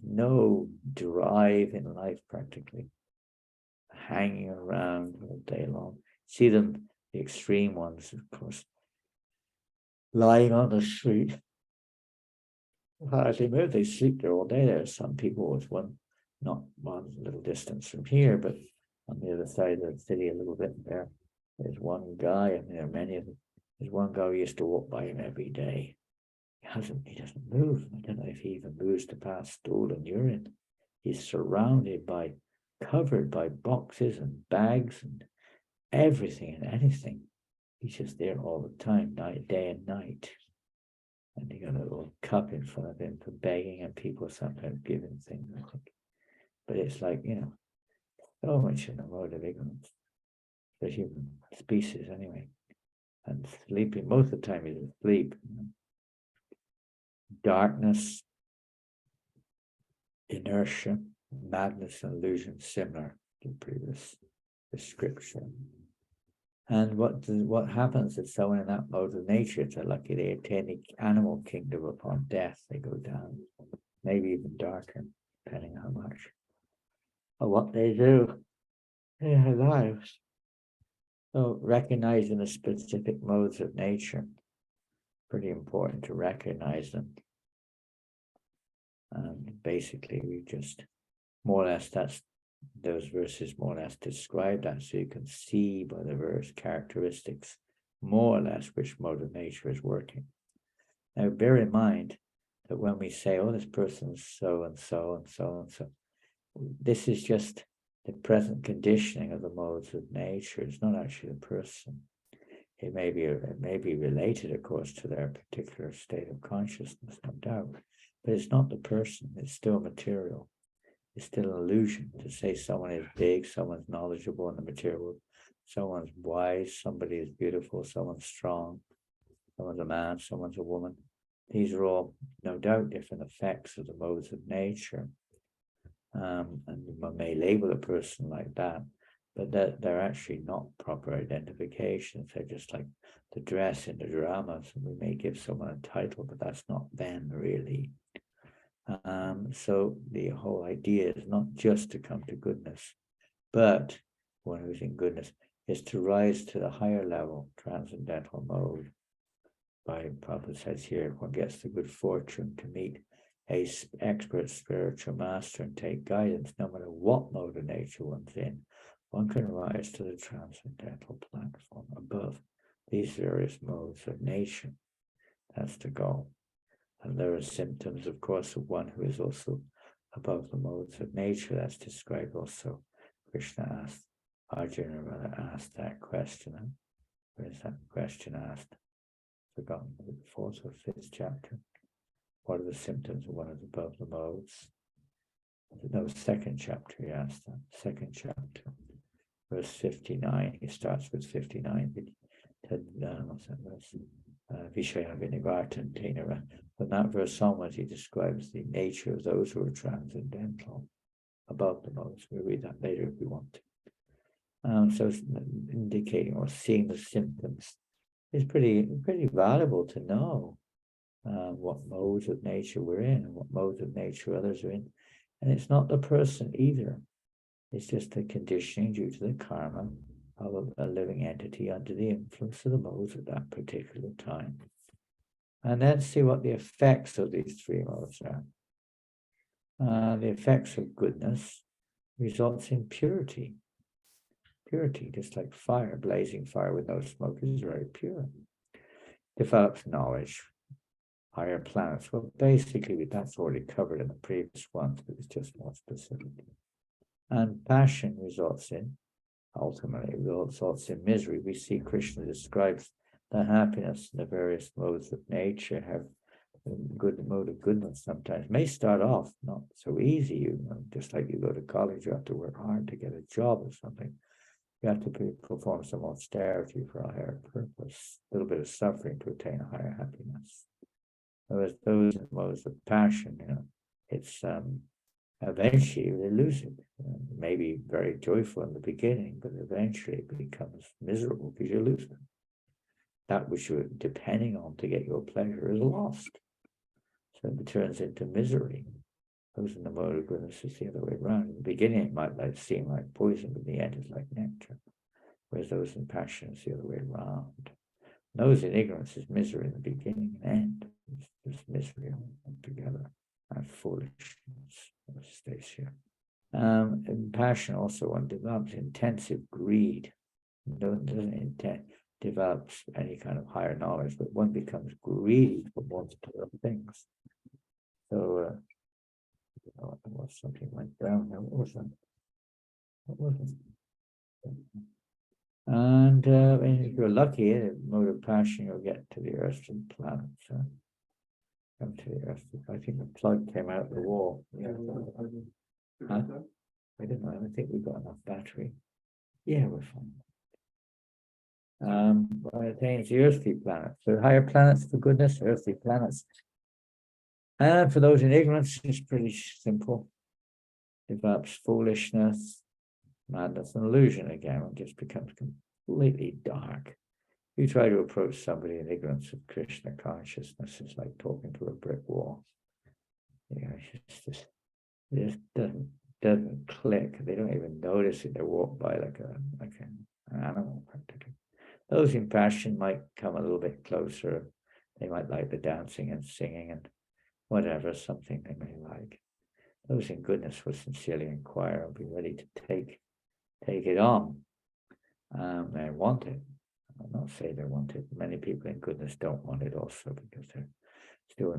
No drive in life practically. Hanging around all day long. See them, the extreme ones, of course, lying on the street. Hardly move. They sleep there all day. There are some people with not one little distance from here, but on the other side of the city a little bit there. There's one guy, and there are many of them. There's one guy who used to walk by him every day. He doesn't move. I don't know if he even moves to pass stool and urine. He's covered by boxes and bags and everything and anything. He's just there all the time, day and night. And he got a little cup in front of him for begging, and people sometimes give him things, I think. But it's like, so much in the mode of ignorance, the human species anyway. And sleeping, most of the time he's asleep. Darkness, inertia, madness, and illusion, similar to the previous description. And what happens if someone in that mode of nature, if they're lucky, they attain the animal kingdom upon death, they go down, maybe even darker, depending on how much or what they do in their lives. So recognizing the specific modes of nature, pretty important to recognize them. And basically we just more or less, those verses more or less describe that, so you can see by the various characteristics more or less which mode of nature is working. Now bear in mind that when we say, oh, this person's so and so and so and so, this is just the present conditioning of the modes of nature. It's not actually the person. It may be related, of course, to their particular state of consciousness, no doubt, but it's not the person. It's still material. It's still an illusion to say someone is big, someone's knowledgeable in the material world, someone's wise, somebody is beautiful, someone's strong, someone's a man, someone's a woman. These are all, no doubt, different effects of the modes of nature. And one may label a person like that, but they're actually not proper identifications. They're just like the dress in the dramas, and we may give someone a title, but that's not them really. So the whole idea is not just to come to goodness, but one who's in goodness is to rise to the higher level, transcendental mode. By Prabhupada says here, one gets the good fortune to meet an expert spiritual master and take guidance, no matter what mode of nature one's in, one can rise to the transcendental platform above these various modes of nature. That's the goal. And there are symptoms, of course, of one who is also above the modes of nature. That's described also. Krishna asked, Arjuna rather asked that question. Where is that question asked? Forgotten, the 4th or 5th chapter. What are the symptoms of one who is above the modes? No, 2nd chapter he asked that. 2nd chapter. Verse 59. He starts with 59. What's that verse? Vishaya Vinivartan Tenara. From that verse onwards, he describes the nature of those who are transcendental, above the modes. We'll read that later if we want to. So it's indicating or seeing the symptoms is pretty valuable to know what modes of nature we're in and what modes of nature others are in. And it's not the person either. It's just the conditioning due to the karma of a living entity under the influence of the modes at that particular time. And then see what the effects of these 3 modes are. The effects of goodness results in purity. Purity, just like fire, blazing fire with no smoke, is very pure. Develops knowledge, higher planets. Well, basically, that's already covered in the previous ones, but it's just more specific. And passion ultimately results in misery. We see Krishna describes the happiness, the various modes of nature have a good mode of goodness sometimes. May start off not so easy, just like you go to college, you have to work hard to get a job or something. You have to perform some austerity for a higher purpose, a little bit of suffering to attain a higher happiness. Whereas those modes of passion, it's eventually they lose it. Maybe very joyful in the beginning, but eventually it becomes miserable because you lose it. That which you're depending on to get your pleasure is lost. So it turns into misery. Those in the mode of goodness is the other way around. In the beginning, it might seem like poison, but in the end, it's like nectar. Whereas those in passion is the other way around. Those in ignorance is misery in the beginning and end. It's just misery altogether. And foolishness stays here. In passion, also, one develops intensive greed. Doesn't develops any kind of higher knowledge, but one becomes greedy for multiple things. So, something went down. What was it? And if you're lucky, in a mode of passion, you'll get to the Earth and planets. Come to the Earth. I think the plug came out the wall. Yeah. Huh? I don't know. I think we've got enough battery. Yeah, we're fine. It attains the earthly planets. So higher planets, for goodness, earthly planets. And for those in ignorance, it's pretty simple. Develops foolishness, madness, and illusion again. It just becomes completely dark. You try to approach somebody in ignorance of Krishna consciousness, it's like talking to a brick wall. It just doesn't click. They don't even notice it. They walk by like an animal practically. Those in passion might come a little bit closer. They might like the dancing and singing and whatever, something they may like. Those in goodness will sincerely inquire and be ready to take it on. They want it. I'll not say they want it. Many people in goodness don't want it also because they're still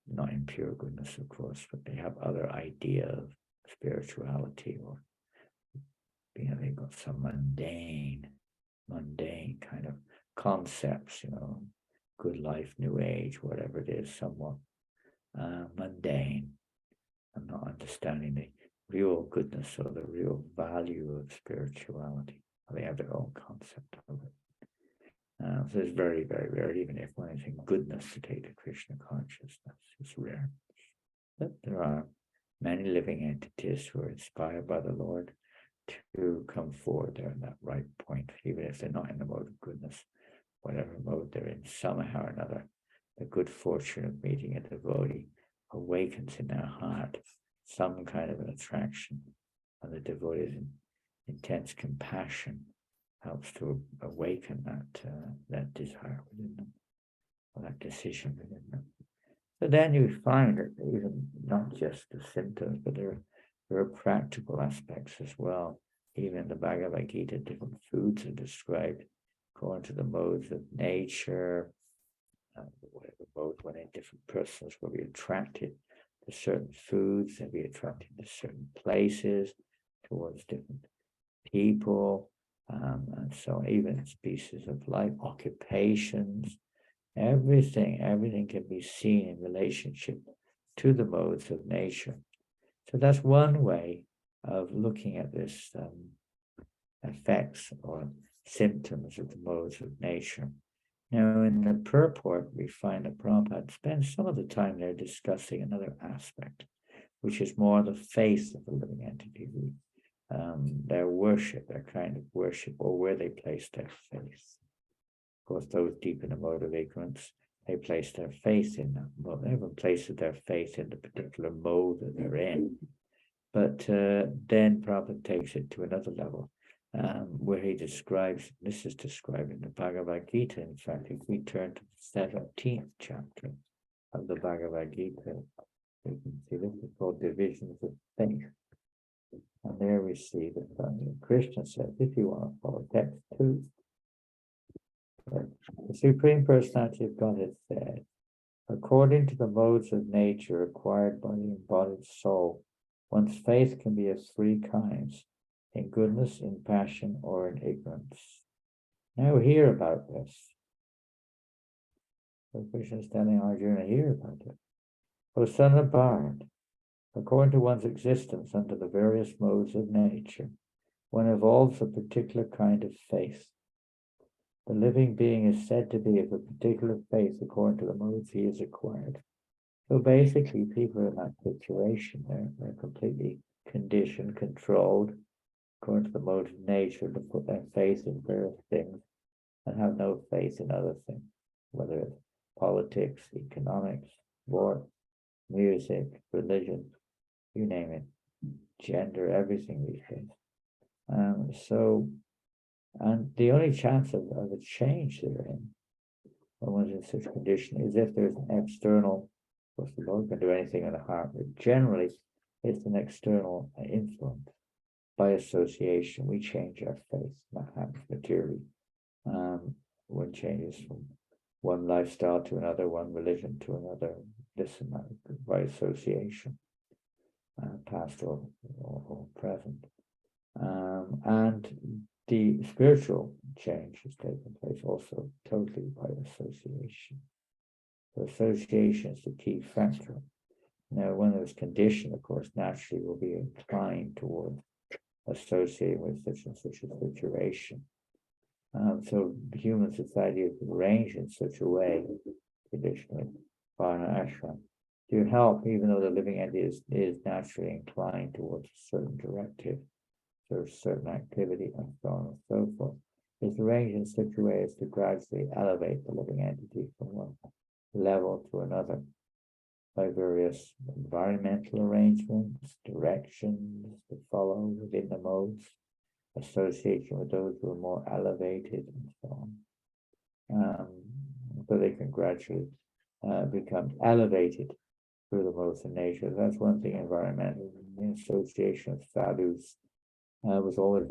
not in pure goodness, of course, but they have other idea of spirituality, or they've got some mundane kind of concepts, good life, new age, whatever it is, somewhat mundane, and not understanding the real goodness or the real value of spirituality. They have their own concept of it. So it's very, very rare, even if one is in goodness, to take the Krishna consciousness. It's rare. But there are many living entities who are inspired by the Lord to come forward there in that right point, even if they're not in the mode of goodness, whatever mode they're in, somehow or another, the good fortune of meeting a devotee awakens in their heart some kind of an attraction, and the devotee's intense compassion helps to awaken that desire within them, or that decision within them. So then you find that even not just the symptoms, but there are practical aspects as well. Even in the Bhagavad Gita, different foods are described according to the modes of nature. Whatever mode when in different persons will be attracted to certain foods, they'll be attracted to certain places, towards different people, and so even species of life, occupations, everything can be seen in relationship to the modes of nature. So that's one way of looking at this effects or symptoms of the modes of nature. Now, in the purport, we find that Prabhupada spends some of the time there discussing another aspect, which is more the faith of the living entity, their worship, their kind of worship, or where they place their faith. Of course, those deep in the mode of ignorance, they place their faith in that mode. Everyone places their faith in the particular mode that they're in. But then Prabhupada takes it to another level, where he describes, this is described in the Bhagavad Gita. In fact, if we turn to the 17th chapter of the Bhagavad Gita, you can see this is called divisions of faith. And there we see that Krishna says, if you want to follow text 2, the Supreme Personality of Godhead said, according to the modes of nature acquired by the embodied soul, one's faith can be of 3 kinds: in goodness, in passion, or in ignorance. Now hear about this. So Krishna is telling Arjuna here about it. O son of Bharat, according to one's existence under the various modes of nature, one evolves a particular kind of faith. The living being is said to be of a particular faith according to the modes he has acquired. So basically, people in that situation, they're completely conditioned, controlled, according to the mode of nature, to put their faith in various things and have no faith in other things, whether it's politics, economics, war, music, religion, you name it, gender, everything these days. And the only chance of a change they're in, when one's in such condition, is if there's an external, of course, the Lord can do anything in the heart, but generally it's an external influence. By association, we change our faith, not happens materially. One changes from one lifestyle to another, one religion to another, this and that, by association, past or present. And the spiritual change has taken place also totally by association. So association is the key factor. Now, when there's condition, of course, naturally will be inclined towards associating with such and such a situation. So human society is arranged in such a way, traditionally, Varna Ashram, to help, even though the living entity is naturally inclined towards a certain directive, or a certain activity, and so on and so forth. It's arranged in such a way as to gradually elevate the living entity from one level to another by various environmental arrangements, directions to follow within the modes, association with those who are more elevated, and so on. So they can gradually become elevated through the modes of nature. That's one thing environmental. The association of sadhus would always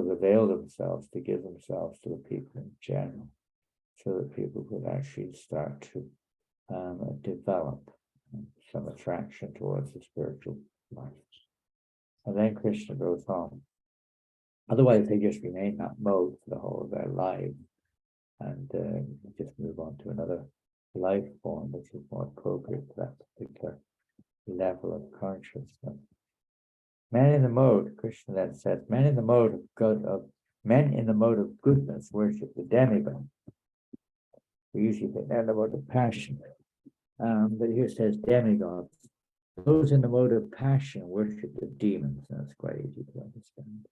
avail themselves to give themselves to the people in general, so that people could actually start to develop some attraction towards the spiritual life. And then Krishna goes on. Otherwise, they just remain in that mode for the whole of their lives and just move on to another life form, which is more appropriate to that particular level of consciousness. Men in the mode, Krishna then says, men in the mode of goodness worship the demigod. We usually think they're in the mode of passion, but here it says demigods. Those in the mode of passion worship the demons. That's quite easy to understand.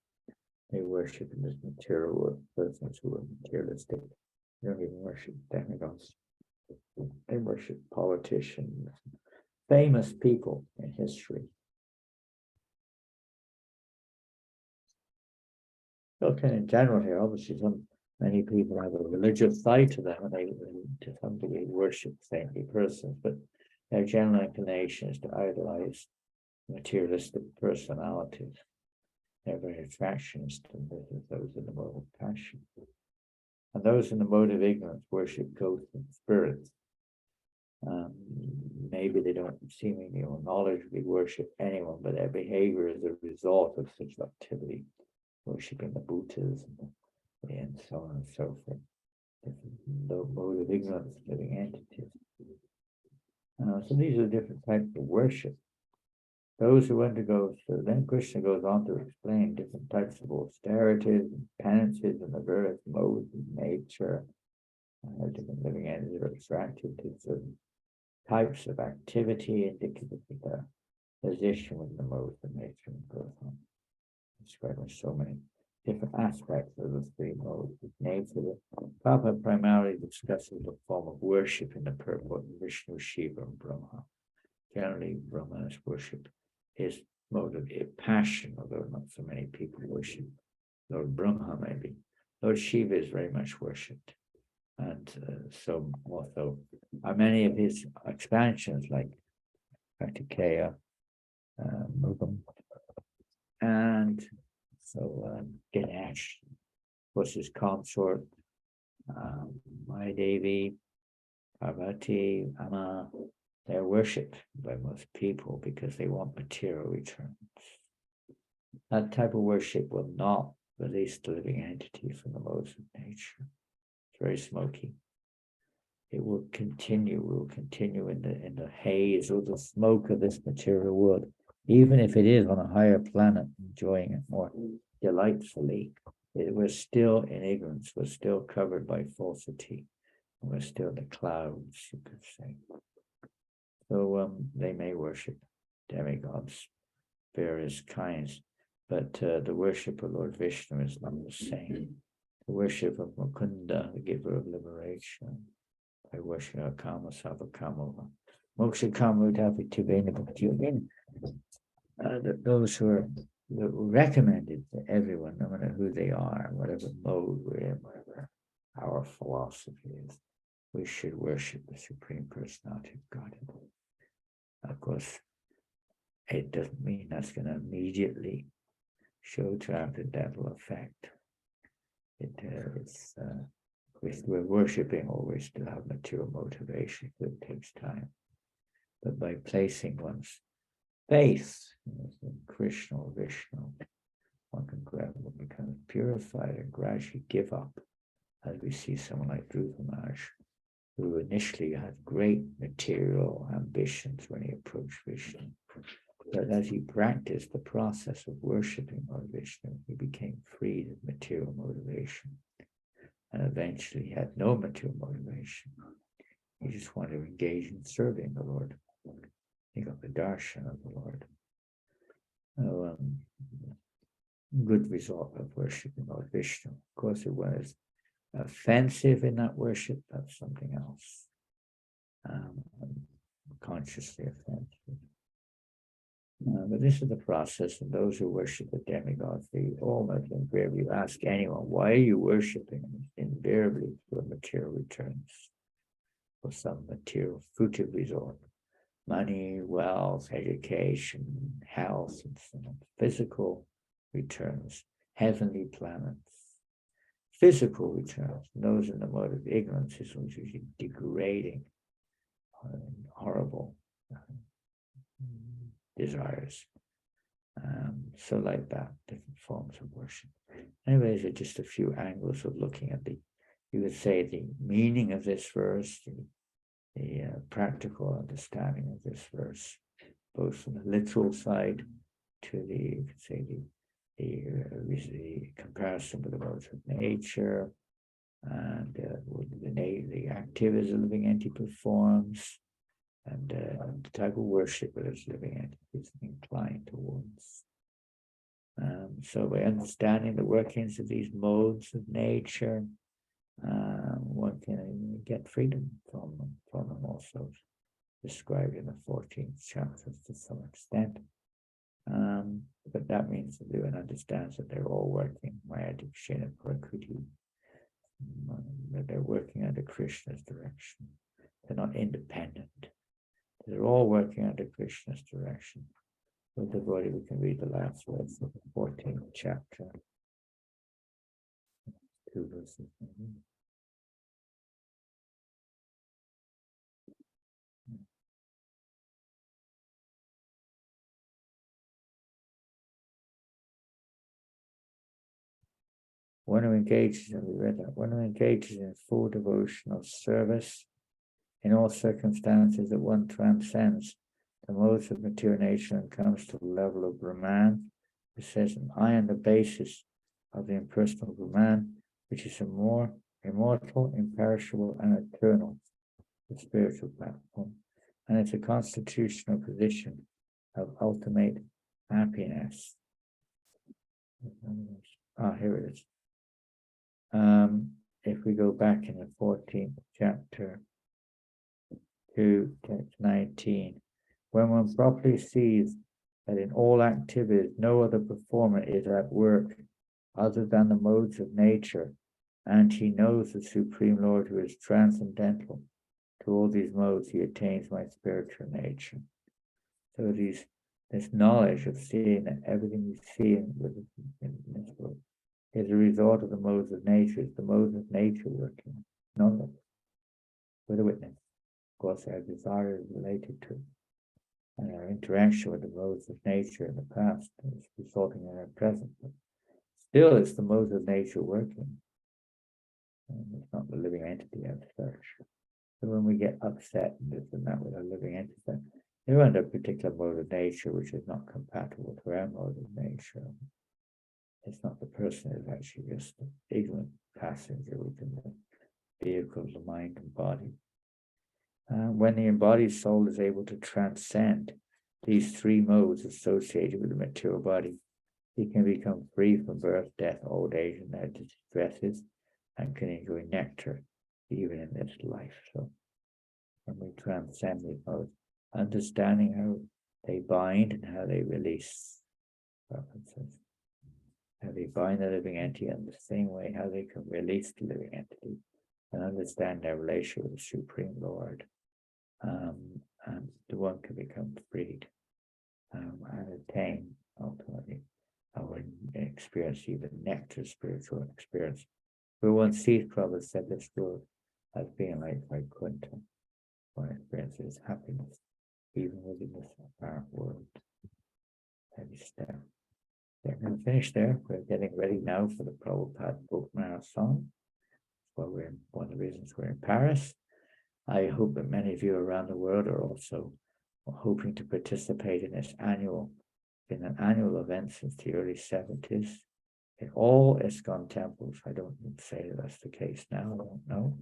They worship in this material world, persons who are materialistic. They don't even worship demigods. They worship politicians, famous people in history. Okay, in general here, obviously many people have a religious side to them, and they to some degree worship saintly persons, but their general inclination is to idolize materialistic personalities. They're very attractionist, and those in the mode of passion. And those in the mode of ignorance worship ghosts and spirits. Maybe they don't seemingly or knowledgeably worship anyone, but their behavior is a result of such activity, worshipping the Buddhas and so on and so forth. The mode of ignorance, living entities. So these are different types of worship. Those who undergo, so then Krishna goes on to explain different types of austerities and penances and the various modes of nature, different living entities are attracted to certain types of activity indicative of their position with the modes of nature, and goes on. Describing so many different aspects of the three modes of nature. Papa primarily discusses the form of worship in the purport of Vishnu, Shiva, and Brahma. Generally, Brahma is worship his mode of passion, although not so many people worship Lord Brahma, maybe. Lord Shiva is very much worshipped. And so also are many of his expansions, like Kartikeya, Mugam, and so Ganesh was his consort, Mahadevi, Parvati, Amma. They're worshipped by most people because they want material returns. That type of worship will not release the living entity from the modes of nature. It's very smoky. it will continue. We will continue in the haze or the smoke of this material world, even if it is on a higher planet, enjoying it more delightfully. We're still in ignorance. We're still covered by falsity. We're still the clouds, you could say. So they may worship demigods, various kinds, but the worship of Lord Vishnu is not the same. The worship of Mukunda, the giver of liberation, by worshiping Kama Sava Kama, Moksha Kama Udapi Tibena Bhakti. Those who are recommended to everyone, no matter who they are, whatever mode we're in, whatever our philosophy is, we should worship the Supreme Personality of Godhead. Of course, it doesn't mean that's going to immediately show transcendental effect. We're worshiping always to have material motivation, so it takes time. But by placing one's faith in Krishna or Vishnu, one can become purified and gradually give up, as we see someone like Dhruva Maharaj, who initially had great material ambitions when he approached Vishnu. But as he practiced the process of worshipping Lord Vishnu, he became freed of material motivation. And eventually he had no material motivation. He just wanted to engage in serving the Lord. He got the darshan of the Lord. Good result of worshipping Lord Vishnu. Of course, it was offensive in that worship, that's something else. Consciously offensive. But this is the process, and those who worship the demigods, they almost invariably ask anyone, why are you worshiping? Invariably for material returns, for some material fruitive result. Money, wealth, education, health, and so on. Physical returns, heavenly planets. Physical returns, those in the mode of ignorance is usually degrading, horrible desires. So like that, different forms of worship. Anyways, are just a few angles of looking at you would say, the meaning of this verse, the practical understanding of this verse, both from the literal side to you could say, the comparison with the modes of nature, and the activities a living entity performs, and the type of worship that its living entity is inclined towards. So by understanding the workings of these modes of nature, one can get freedom from them also, described in the 14th chapter to some extent. But that means that one understands that they're all working, Maya Dikshina Prakriti, that they're working under Krishna's direction. They're not independent. They're all working under Krishna's direction. With the body, we can read the last words of the 14th chapter. 2 verses. One who engages, and we read that, one who engages in full devotional service in all circumstances that one transcends the modes of material nature and comes to the level of Brahman, it says, I am the basis of the impersonal Brahman, which is a more immortal, imperishable, and eternal, the spiritual platform. And it's a constitutional position of ultimate happiness. Here it is. If we go back in the 14th chapter to text 19, when one properly sees that in all activities no other performer is at work other than the modes of nature, and he knows the Supreme Lord who is transcendental to all these modes, he attains my spiritual nature. So this knowledge of seeing that everything you see in this world is a result of the modes of nature. It's the modes of nature working, not with a witness. Of course, our desire is related to, and our interaction with the modes of nature in the past is resulting in our present. But still, it's the modes of nature working. And it's not the living entity as such. So when we get upset and this and that with our living entity, they're under a particular mode of nature which is not compatible to our mode of nature. It's not the person, it's actually just the ignorant passenger within the vehicle of the mind and body. When the embodied soul is able to transcend these three modes associated with the material body, it can become free from birth, death, old age, and their distresses, and can enjoy nectar even in this life. So when we transcend these modes, understanding how they bind and how they release references. How they bind the living entity in the same way how they can release the living entity and understand their relationship with the Supreme Lord. And the one can become freed and attain ultimately our experience, even nectar spiritual experience. For one sees Prabhupada said this world as being like Vaikuntha. One experiences happiness even within this apparent world. Heavy step. They're going to finish there. We're getting ready now for the Prabhupada Book Marathon. Well, one of the reasons we're in Paris. I hope that many of you around the world are also hoping to participate in this annual event since the early 70s. In all ISKCON temples, I don't say that that's the case now, I don't know,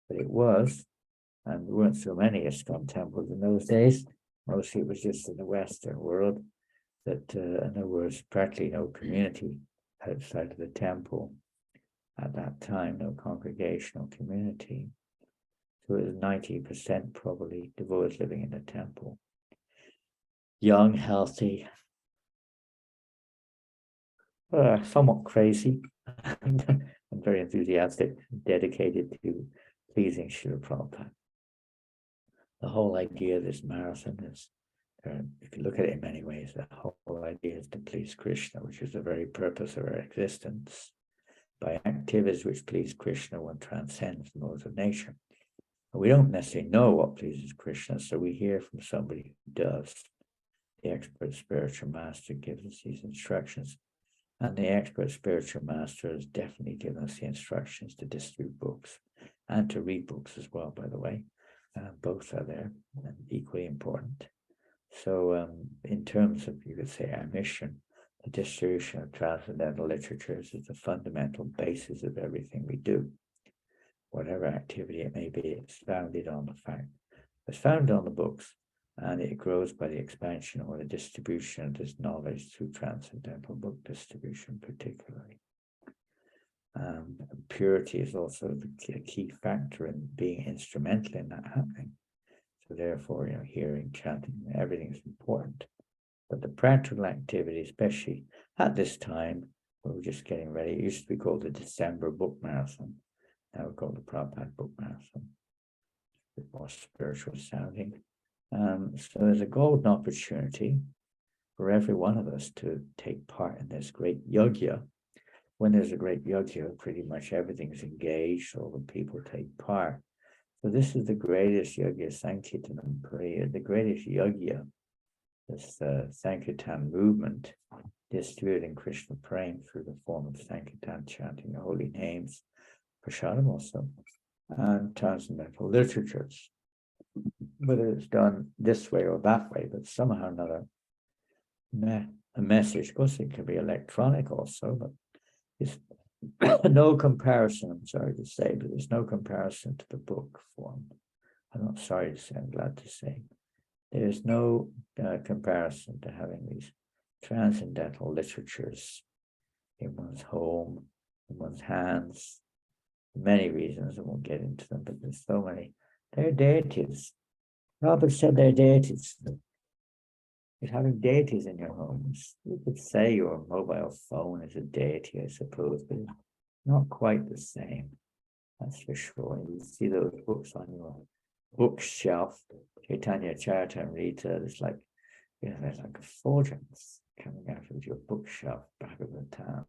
but it was, and there weren't so many ISKCON temples in those days. Mostly it was just in the Western world that, and there was practically no community outside of the temple at that time, no congregational community. So it was 90% probably devotees living in the temple. Young, healthy, somewhat crazy, and very enthusiastic, dedicated to pleasing Srila Prabhupada. The whole idea of this marathon is, if you look at it in many ways, the whole idea is to please Krishna, which is the very purpose of our existence. By activities which please Krishna, one transcends the modes of nature. And we don't necessarily know what pleases Krishna, so we hear from somebody who does. The expert spiritual master gives us these instructions. And the expert spiritual master has definitely given us the instructions to distribute books and to read books as well, by the way. Both are there and equally important. So in terms of, you could say, our mission, the distribution of transcendental literatures is the fundamental basis of everything we do. Whatever activity it may be, it's founded on the fact. It's founded on the books, and it grows by the expansion or the distribution of this knowledge through transcendental book distribution particularly. Purity is also a key factor in being instrumental in that happening. So therefore, hearing, chanting, everything is important. But the practical activity, especially at this time, we're just getting ready. It used to be called the December Book Marathon. Now we call it the Prabhupada Book Marathon. A bit more spiritual sounding. So there's a golden opportunity for every one of us to take part in this great yajna. When there's a great yajna, pretty much everything's engaged, all the people take part. So this is the greatest yajna, Sankirtanam prayer, the greatest yajna, this Sankirtan movement, distributing Krishna praying through the form of Sankirtan, chanting the holy names, prasadam also, and transcendental literatures. Whether it's done this way or that way, but somehow or another, a message, of course it can be electronic also, but it's no comparison, I'm sorry to say, but there's no comparison to the book form. I'm not sorry to say, I'm glad to say. There's no comparison to having these transcendental literatures in one's home, in one's hands. For many reasons, I won't get into them, but there's so many. They're deities. Robert said they're deities. You're having deities in your homes. You could say your mobile phone is a deity, I suppose, but it's not quite the same. That's for sure. You see those books on your bookshelf, Chaitanya Charitamrita, there's like, there's like effulgence coming out of your bookshelf, Bhagavatam,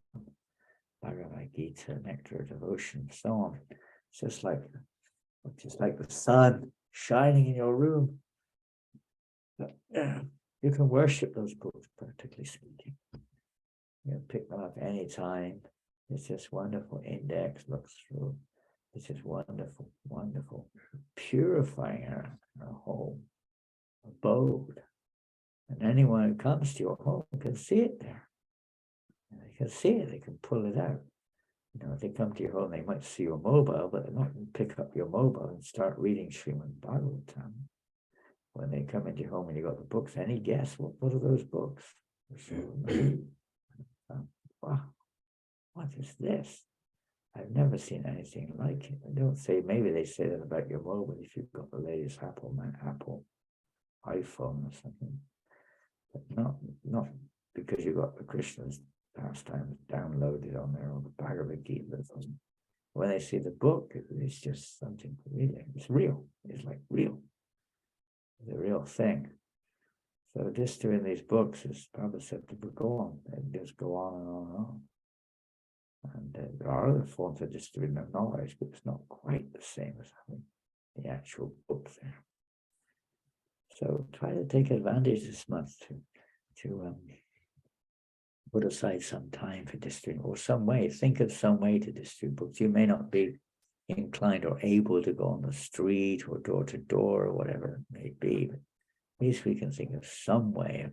Bhagavad Gita, Nectar of Devotion, so on. It's just like the sun shining in your room. You can worship those books, practically speaking. You can pick them up any time. It's just wonderful index, look through. This is wonderful, wonderful, purifying our whole abode. And anyone who comes to your home can see it there. They can see it, they can pull it out. If they come to your home, they might see your mobile, but they're not going to pick up your mobile and start reading Srimad Bhagavatam. When they come into your home and you got the books, any guess what are those books? Wow, what is this? I've never seen anything like it. I don't say, maybe they say that about your mobile if you've got the latest Apple iPhone or something, but not because you got the Krishna's pastimes downloaded on there, or the Bhagavad Gita. When they see the book, it's just something really, it's real. It's like real. It's a real thing. So distributing these books, as Prabhupada said, to go on, and just go on and on and on. And there are other forms of distributing of knowledge, but it's not quite the same as having the actual book there. So try to take advantage this month to put aside some time for distributing, or some way. Think of some way to distribute books. You may not be inclined or able to go on the street or door to door or whatever it may be, but at least we can think of some way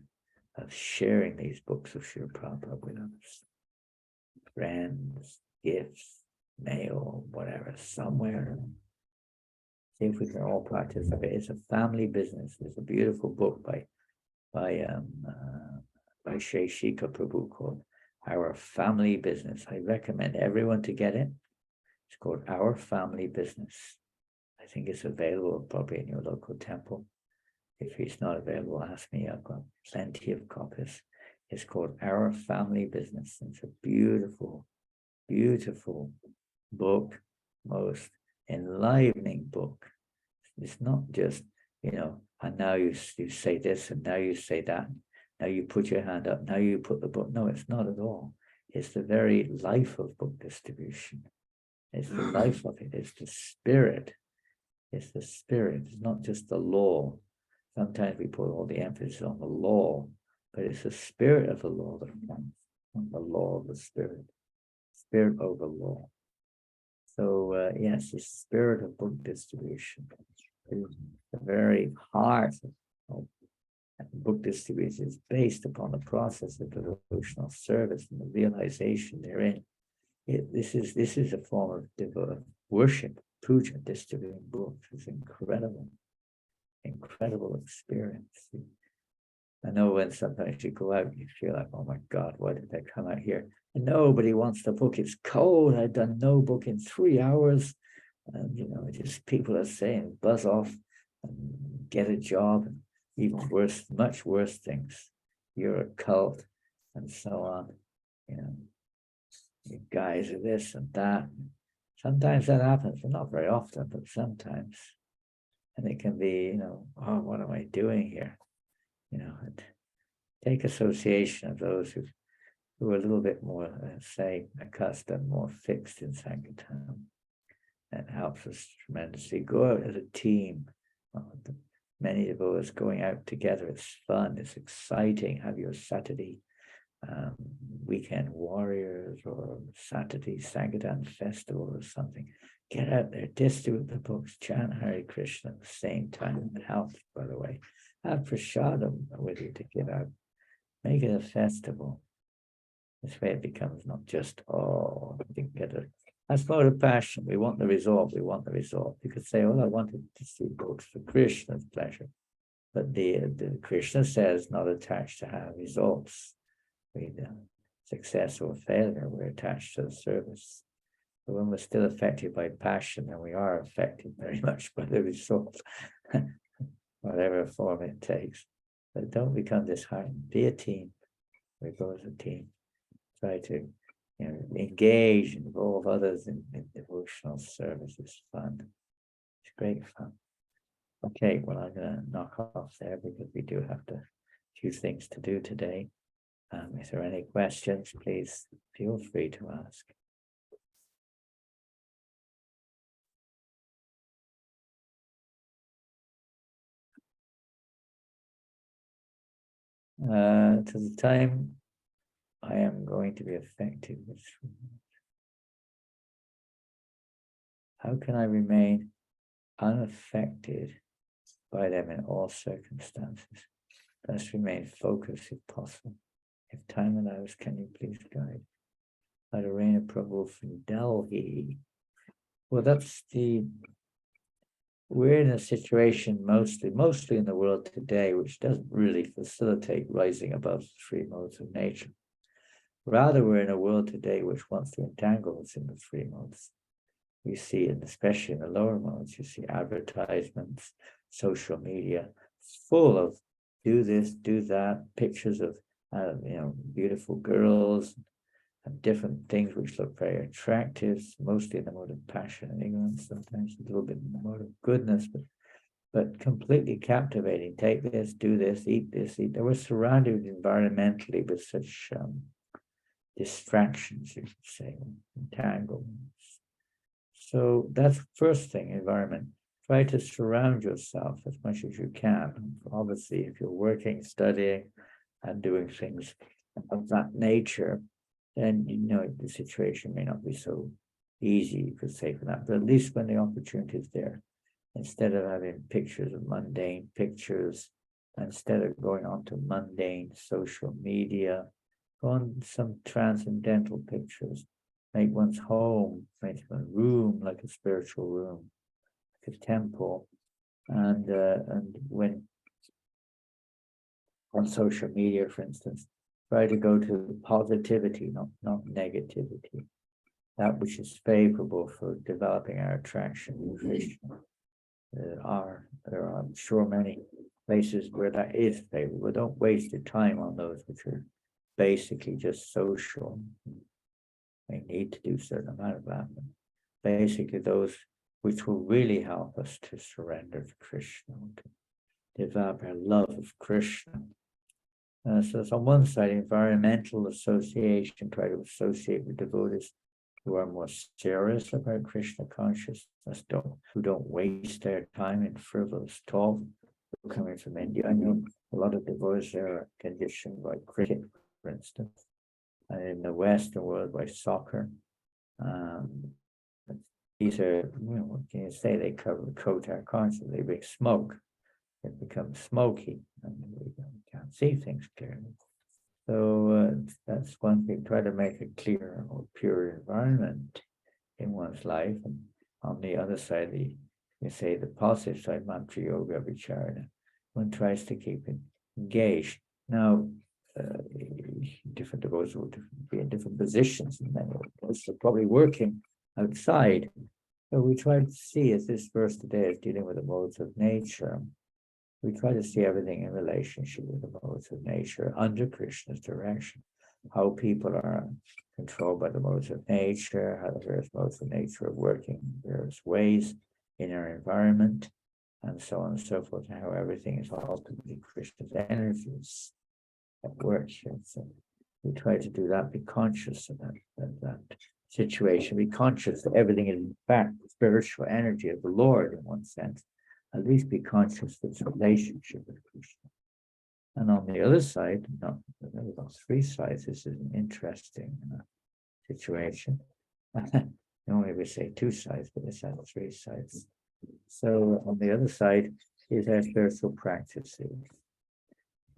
of sharing these books of Srila Prabhupada with others. Friends, gifts, mail, whatever, somewhere. See if we can all practice of it. It's a family business. There's a beautiful book by Sheshika Prabhu called Our Family Business. I recommend everyone to get it. It's called Our Family Business. I think it's available probably in your local temple. If it's not available, ask me. I've got plenty of copies. It's called Our Family Business. It's a beautiful, beautiful book, most enlivening book. It's not just, and now you say this, and now you say that. Now you put your hand up, now you put the book. No, it's not at all. It's the very life of book distribution. It's the life of it. It's the spirit. It's the spirit. It's not just the law. Sometimes we put all the emphasis on the law, but it's the spirit of the law that comes, not the law of the spirit. Spirit over law. So yes, the spirit of book distribution is the very heart of book distribution is based upon the process of devotional service and the realization therein. This is a form of worship, puja, distributing books. It's incredible experience. I know when sometimes you go out, you feel like, oh my God, why did I come out here? And nobody wants the book. It's cold. I've done no book in 3 hours. And, just people are saying, buzz off and get a job. And even worse, much worse things. You're a cult and so on. You guys are this and that. Sometimes that happens, but not very often, but sometimes. And it can be, oh, what am I doing here? And take association of those who are a little bit more, say, accustomed, more fixed in Sankirtan. That helps us tremendously. Go out as a team. Many of us going out together. It's fun. It's exciting. Have your Saturday weekend warriors or Saturday Sankirtan festival or something. Get out there, distribute the books, chant Hare Krishna at the same time. It helps, by the way. Have prasadam with you to give out. Make it a festival. This way it becomes not just, I didn't get it. That's part of passion. We want the result. We want the result. You could say, I wanted to see books for Krishna's pleasure. But the Krishna says not attached to have results. Success or failure, we're attached to the service. But when we're still affected by passion, then we are affected very much by the result, whatever form it takes. But don't become disheartened. Be a team. We go as a team. Try to engage, involve others in devotional service. It's fun. It's great fun. Okay, well, I'm going to knock off there because we do have a few things to do today. If there are any questions, please feel free to ask. To the time I am going to be effective. How can I remain unaffected by them in all circumstances? Let's remain focused if possible. If time allows, can you please guide? Adorena Prabhu from Delhi. Well, we're in a situation mostly in the world today, which doesn't really facilitate rising above the three modes of nature. Rather, we're in a world today which wants to entangle us in the three modes. You see, and especially in the lower modes, you see advertisements, social media, full of do this, do that, pictures of beautiful girls and different things which look very attractive, mostly in the mode of passion and ignorance, sometimes a little bit in the mode of goodness, but completely captivating. Take this, do this, eat this, eat. We're surrounded environmentally with such distractions, you could say, entanglements. So that's first thing, environment. Try to surround yourself as much as you can. Obviously, if you're working, studying, and doing things of that nature, then the situation may not be so easy, you could say, for that. But at least when the opportunity is there, instead of having pictures of mundane pictures, instead of going on to mundane social media, go on some transcendental pictures. Make one's home, make a room like a spiritual room, like a temple, and when on social media, for instance, try to go to positivity, not negativity, that which is favorable for developing our attraction to Krishna. There are, I'm sure, many places where that is favorable. Don't waste your time on those which are basically just social. We need to do a certain amount of that. Basically, those which will really help us to surrender to Krishna, to develop our love of Krishna. So it's on one side, environmental association, try to associate with devotees who are more serious about Krishna consciousness, who don't waste their time in frivolous talk. Coming from India, I know a lot of devotees are conditioned by cricket, for instance, and in the Western world by soccer. These are, what can you say? They coat our conscience. They bring smoke. It becomes smoky, and we can't see things clearly. So that's one thing. Try to make a clear or pure environment in one's life. And on the other side, the positive side, mantra yoga, vicharana, one tries to keep it engaged. Now, different devotees will be in different positions, and many of us are probably working outside. So we try to see, as this verse today is dealing with the modes of nature, we try to see everything in relationship with the modes of nature under Krishna's direction, how people are controlled by the modes of nature, how the various modes of nature are working in various ways in our environment, and so on and so forth, and how everything is ultimately Krishna's energies at work here. So we try to do that, be conscious of that situation, be conscious that everything is in fact the spiritual energy of the Lord in one sense. At least be conscious of its relationship with Krishna. And on the other side, on three sides, this is an interesting situation. Normally we say two sides, but this has three sides. So on the other side is our spiritual practices.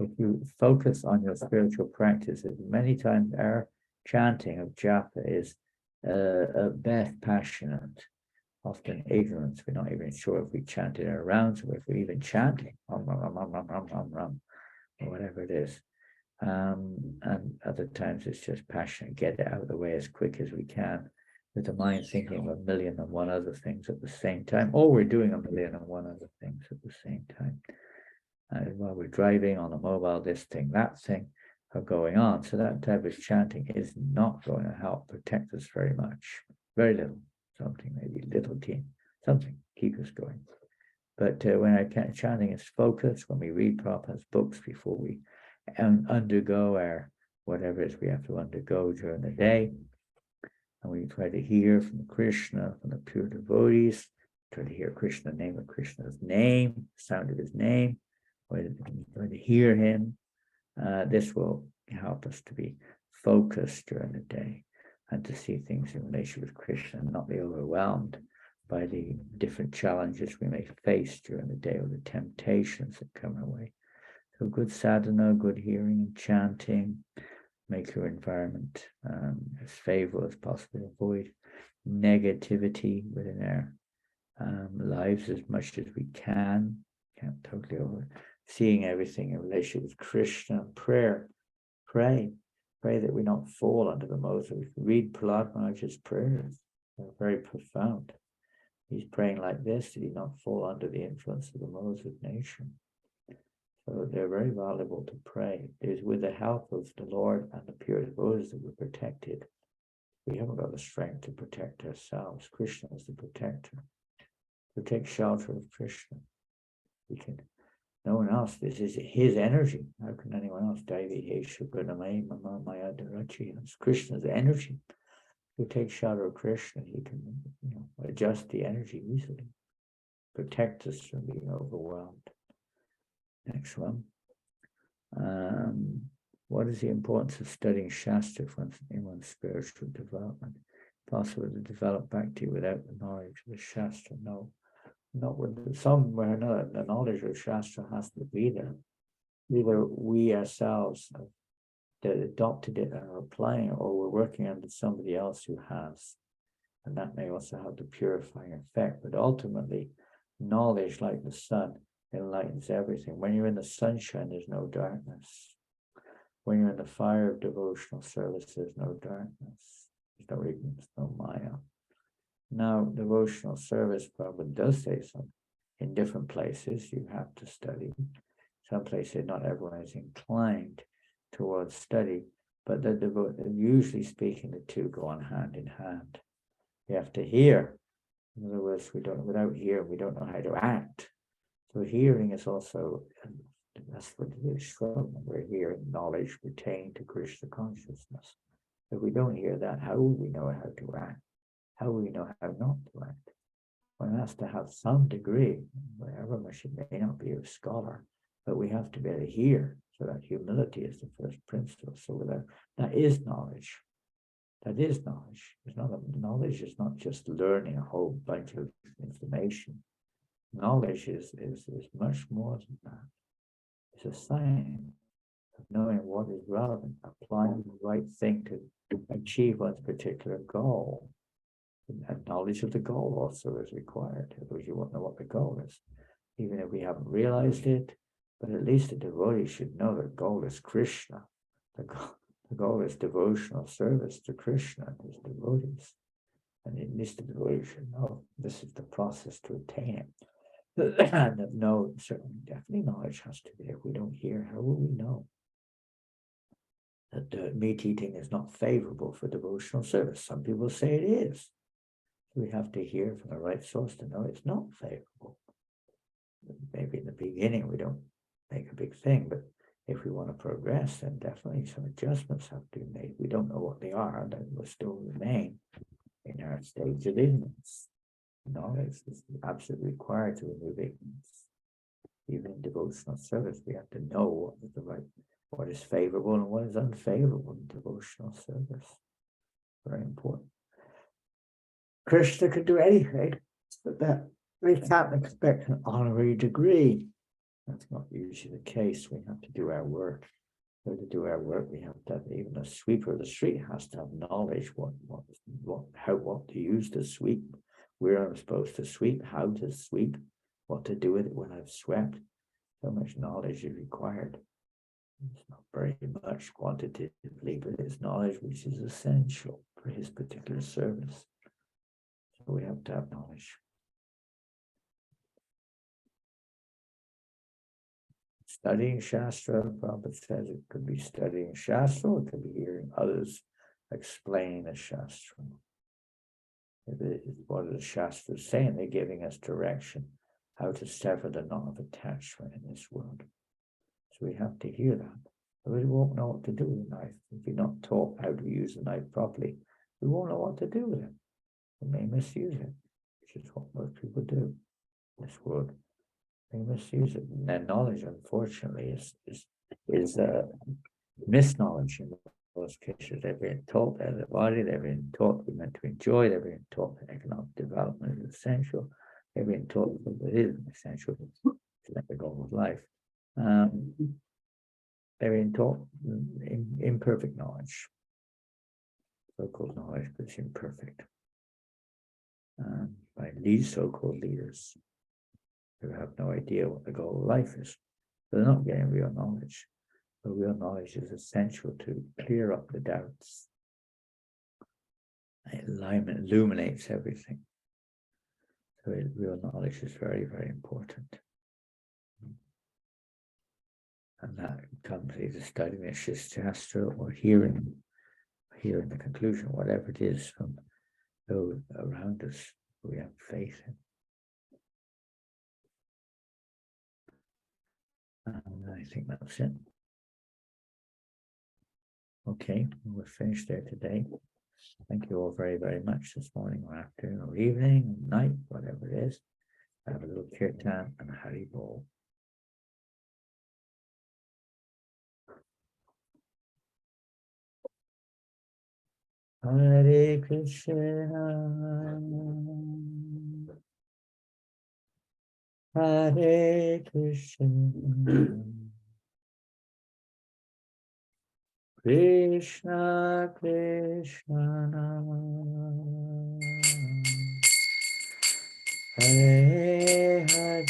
If you focus on your spiritual practices, many times our chanting of japa is best passionate, often ignorance. We're not even sure if we chant in our rounds or if we're even chanting, or whatever it is. And other times it's just passion, get it out of the way as quick as we can, with the mind thinking of 1,000,001 other things at the same time, or we're doing 1,000,001 other things at the same time. And while we're driving on a mobile, this thing, that thing are going on. So that type of chanting is not going to help protect us very much. Very little. Something, maybe little team, something, keep us going. But when our chanting is focused, when we read Prabhupada's books before we undergo our whatever it is we have to undergo during the day, and we try to hear from Krishna, from the pure devotees, try to hear Krishna, name of Krishna's name, sound of his name, try to hear him. This will help us to be focused during the day, and to see things in relation with Krishna and not be overwhelmed by the different challenges we may face during the day or the temptations that come our way. So good sadhana, good hearing and chanting, make your environment as favorable as possible. Avoid negativity within our lives as much as we can. Can't totally over. Seeing everything in relationship with Krishna. Prayer. Pray that we not fall under the modes. We read Prahlad Maharaja's prayers. They're very profound. He's praying like this, that he not fall under the influence of the modes of nature. So they're very valuable to pray. It is with the help of the Lord and the pure devotees that we're protected. We haven't got the strength to protect ourselves. Krishna is the protector. To take shelter of Krishna. We can, no one else, this is his energy. How can anyone else? It's Krishna's energy. Who takes shelter of Krishna, he can adjust the energy easily, protect us from being overwhelmed. Next one. What is the importance of studying Shastra in one's spiritual development? Possible to develop bhakti without the knowledge of the Shastra? No, not with somewhere or another. The knowledge of Shastra has to be there. Either we ourselves that adopted it and are applying it, or we're working under somebody else who has. And that may also have the purifying effect. But ultimately, knowledge, like the sun, enlightens everything. When you're in the sunshine, there's no darkness. When you're in the fire of devotional service, there's no darkness. There's no ignorance, no maya. Now, devotional service probably does say something. In different places, you have to study. Some places, not everyone is inclined towards study, but usually speaking, the two go on hand in hand. You have to hear. In other words, without hearing, we don't know how to act. So hearing is also, that's what it is. We're hearing knowledge pertaining to Krishna consciousness. If we don't hear that, how will we know how to act? How will we know how not to act? One has to have some degree, wherever much it may not be a scholar, but we have to be able to hear. So that humility is the first principle. So that is knowledge. That is knowledge. Knowledge is not just learning a whole bunch of information. Knowledge is much more than that. It's a science of knowing what is relevant, applying the right thing to achieve one's particular goal. And knowledge of the goal also is required. Otherwise, you won't know what the goal is, even if we haven't realized it. But at least the devotee should know the goal is Krishna. The goal is devotional service to Krishna and his devotees. And at least the devotee should know this is the process to attain it. And no, certainly, definitely knowledge has to be there. If we don't hear, how will we know that meat eating is not favorable for devotional service? Some people say it is. We have to hear from the right source to know it's not favorable. Maybe in the beginning we don't make a big thing, but if we want to progress, then definitely some adjustments have to be made. We don't know what they are, and then we'll still remain in our stage of ignorance. Knowledge is absolutely required to remove ignorance. Even in devotional service, we have to know what is favorable and what is unfavorable in devotional service. Very important. Krishna could do anything, but that we can't expect an honorary degree. That's not usually the case. We have to do our work. So to do our work, we have to have, even a sweeper of the street has to have knowledge what to use to sweep, where I'm supposed to sweep, how to sweep, what to do with it when I've swept. So much knowledge is required. It's not very much quantitatively, but it's knowledge which is essential for his particular service. So we have to have knowledge. Studying Shastra, Prabhupada says it could be studying Shastra, it could be hearing others explain the Shastra. What are the Shastras saying? They're giving us direction, how to sever the knot of attachment in this world. So we have to hear that. We won't know what to do with the knife. If you're not taught how to use the knife properly, we won't know what to do with it. We may misuse it, which is what most people do in this world. They misuse it. And their knowledge, unfortunately, is misknowledge in most cases. They're being taught they're the body, they're being taught we're meant to enjoy, they're being taught that economic development is essential. They've been taught that it isn't essential. It's like the goal of life. They've been taught imperfect knowledge, so-called knowledge, but it's imperfect. By these so-called leaders who have no idea what the goal of life is. They're not getting real knowledge. The real knowledge is essential to clear up the doubts. It illuminates everything. So real knowledge is very, very important. And that comes either studying the Shastra or hearing the conclusion, whatever it is from those around us we have faith in. And I think that's it. Okay, we're finished there today. Thank you all very, very much this morning or afternoon or evening, night, whatever it is. Have a little kirtan and Hari Bol. Hare Krishna, Hare Krishna, Krishna Krishna, Hare Hare,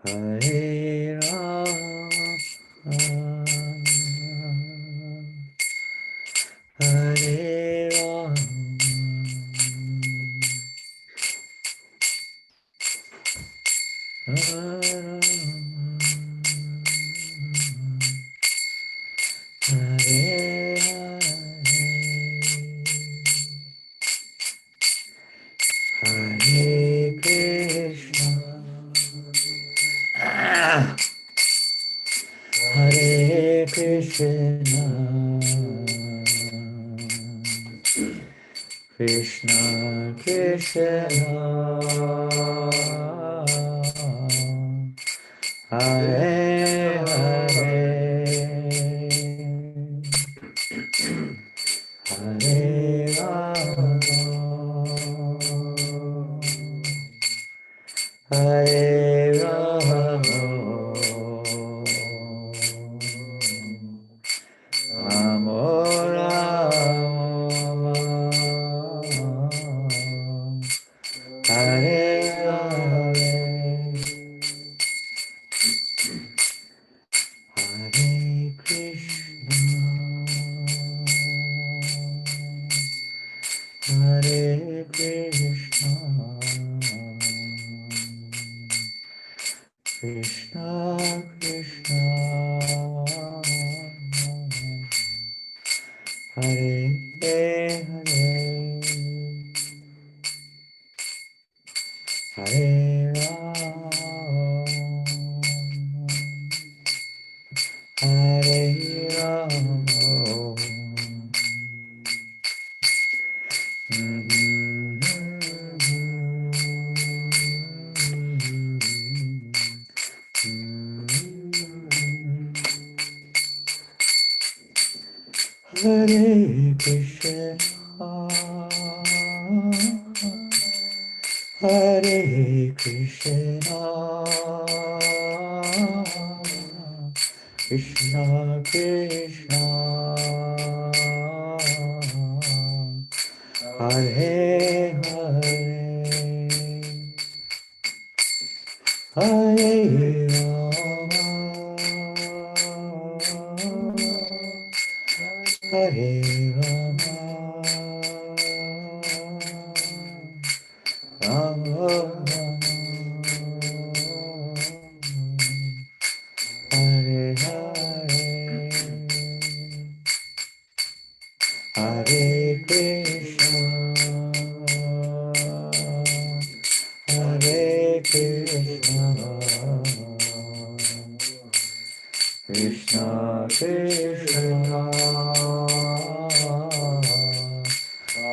Hare Rama, Hare Rama, Hare Hare Krishna, Hare Krishna, Krishna Krishna, Hare Hare, Hare Rama, Hare Rama, Rama Rama, Hare Hare, Hare Krishna, Hare Krishna, Krishna Krishna, Hare Hare, Hare Rama, Hare Rama. Hare Krishna, Hare Krishna, Krishna Krishna, Hare Hare, Hare Rama, Hare Rama, Rama Hare Hare, Hare Krishna, Hare Krishna, Krishna Krishna,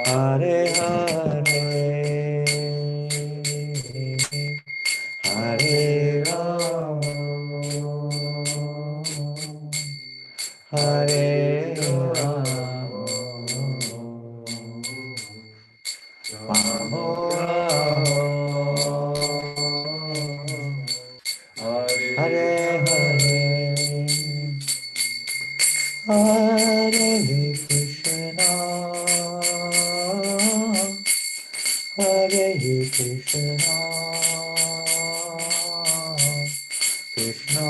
Hare Hare, Hare Rama, Hare Rama, Hare Krishna, Hare Krishna, Krishna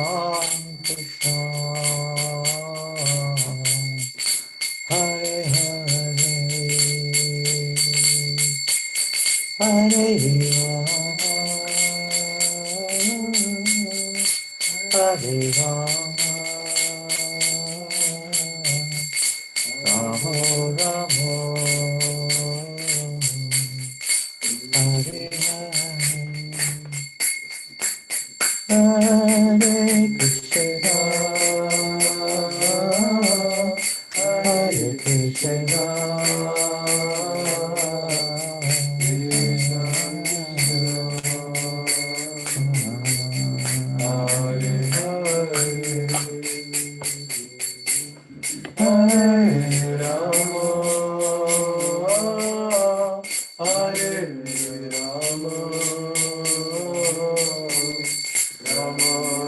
Krishna, Hare Hare, Hare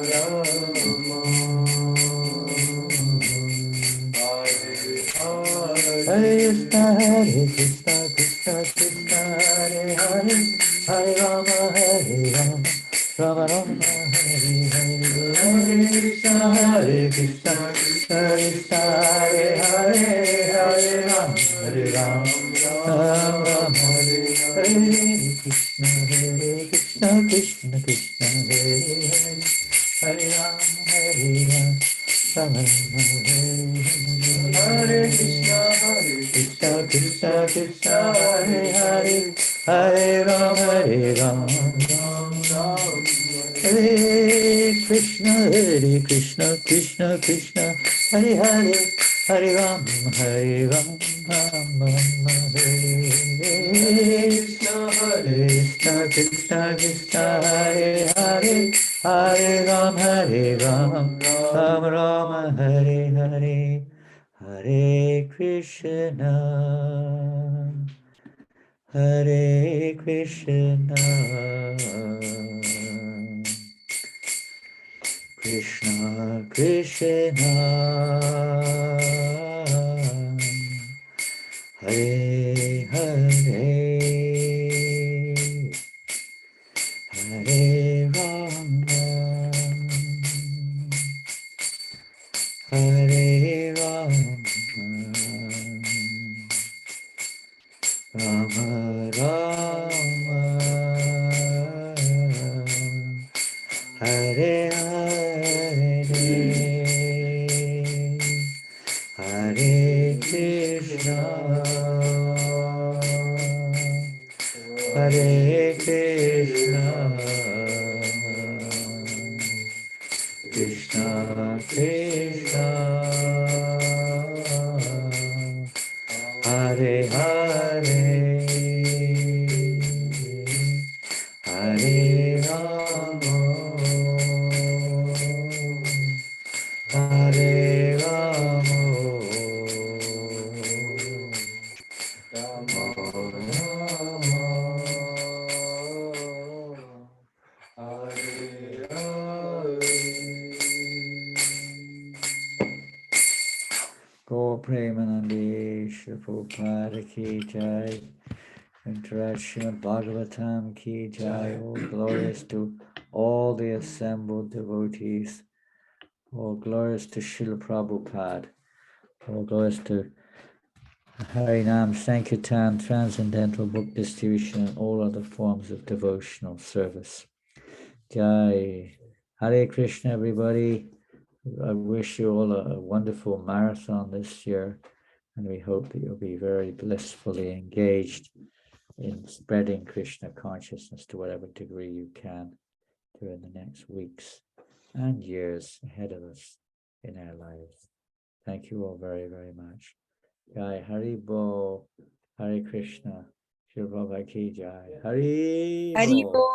Rama, Hare Rama, Rama Rama, Hare Hare, Hare Krishna, Hare Krishna, Hare Krishna, Krishna Krishna, Hare Hare, Hare Rama, Rama Rama, Hare Hare, Hare Krishna, Krishna Krishna, Hare Hare, Hare Rama, Rama Rama, Hare Hare, Krishna Krishna Krishna, Hare Hare, Hare Rama, Rama Rama, Hare Krishna, Krishna Krishna, Hare Hare, Hare Rama, Hare Krishna, Krishna Krishna, Hare Hare, Hare Rama, Rama Hare Krishna, Krishna Krishna, Hare Hare, Hare Rama, Rama Hare Hare, Hare Krishna, Hare Krishna, Krishna Krishna, Hare Hare, Hare Rama, Hare Rama, Rama Rama, Hare Hare, Hare Krishna, Hare Krishna, Krishna Krishna, Hare Hare, Hare Rama, Hare Rama, Rama Rama, Hare Hare. Gaur Premanandi Shri Prabhupada Ki Jai, Srimad Bhagavatam Ki Jai. All glorious to all the assembled devotees. All glorious to Srila Prabhupada. All glorious to Harinam Sankirtan, Transcendental Book Distribution, and all other forms of devotional service. Jai. Hare Krishna, everybody. I wish you all a wonderful marathon this year, and we hope that you'll be very blissfully engaged in spreading Krishna consciousness to whatever degree you can during the next weeks and years ahead of us in our lives. Thank you all very, very much. Jai Hari Bo, Hare Krishna, Shri Prabhupada Ki Jai. Hari Hari Bo. Bol,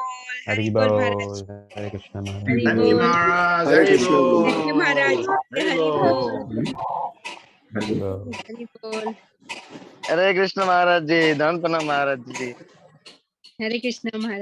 Hari Bol Maharaj. Hare Krishna Maharaj. Hari Thank you, Bol. Maharaj. Hare Hari Krishna, Guru. Thank you, Maharaj. Hari Bol. Hare Bol. Hari Bol. Hare Krishna Maharaj Ji, Dhan Pranam Maharaj Ji. Hare Krishna Maharaj.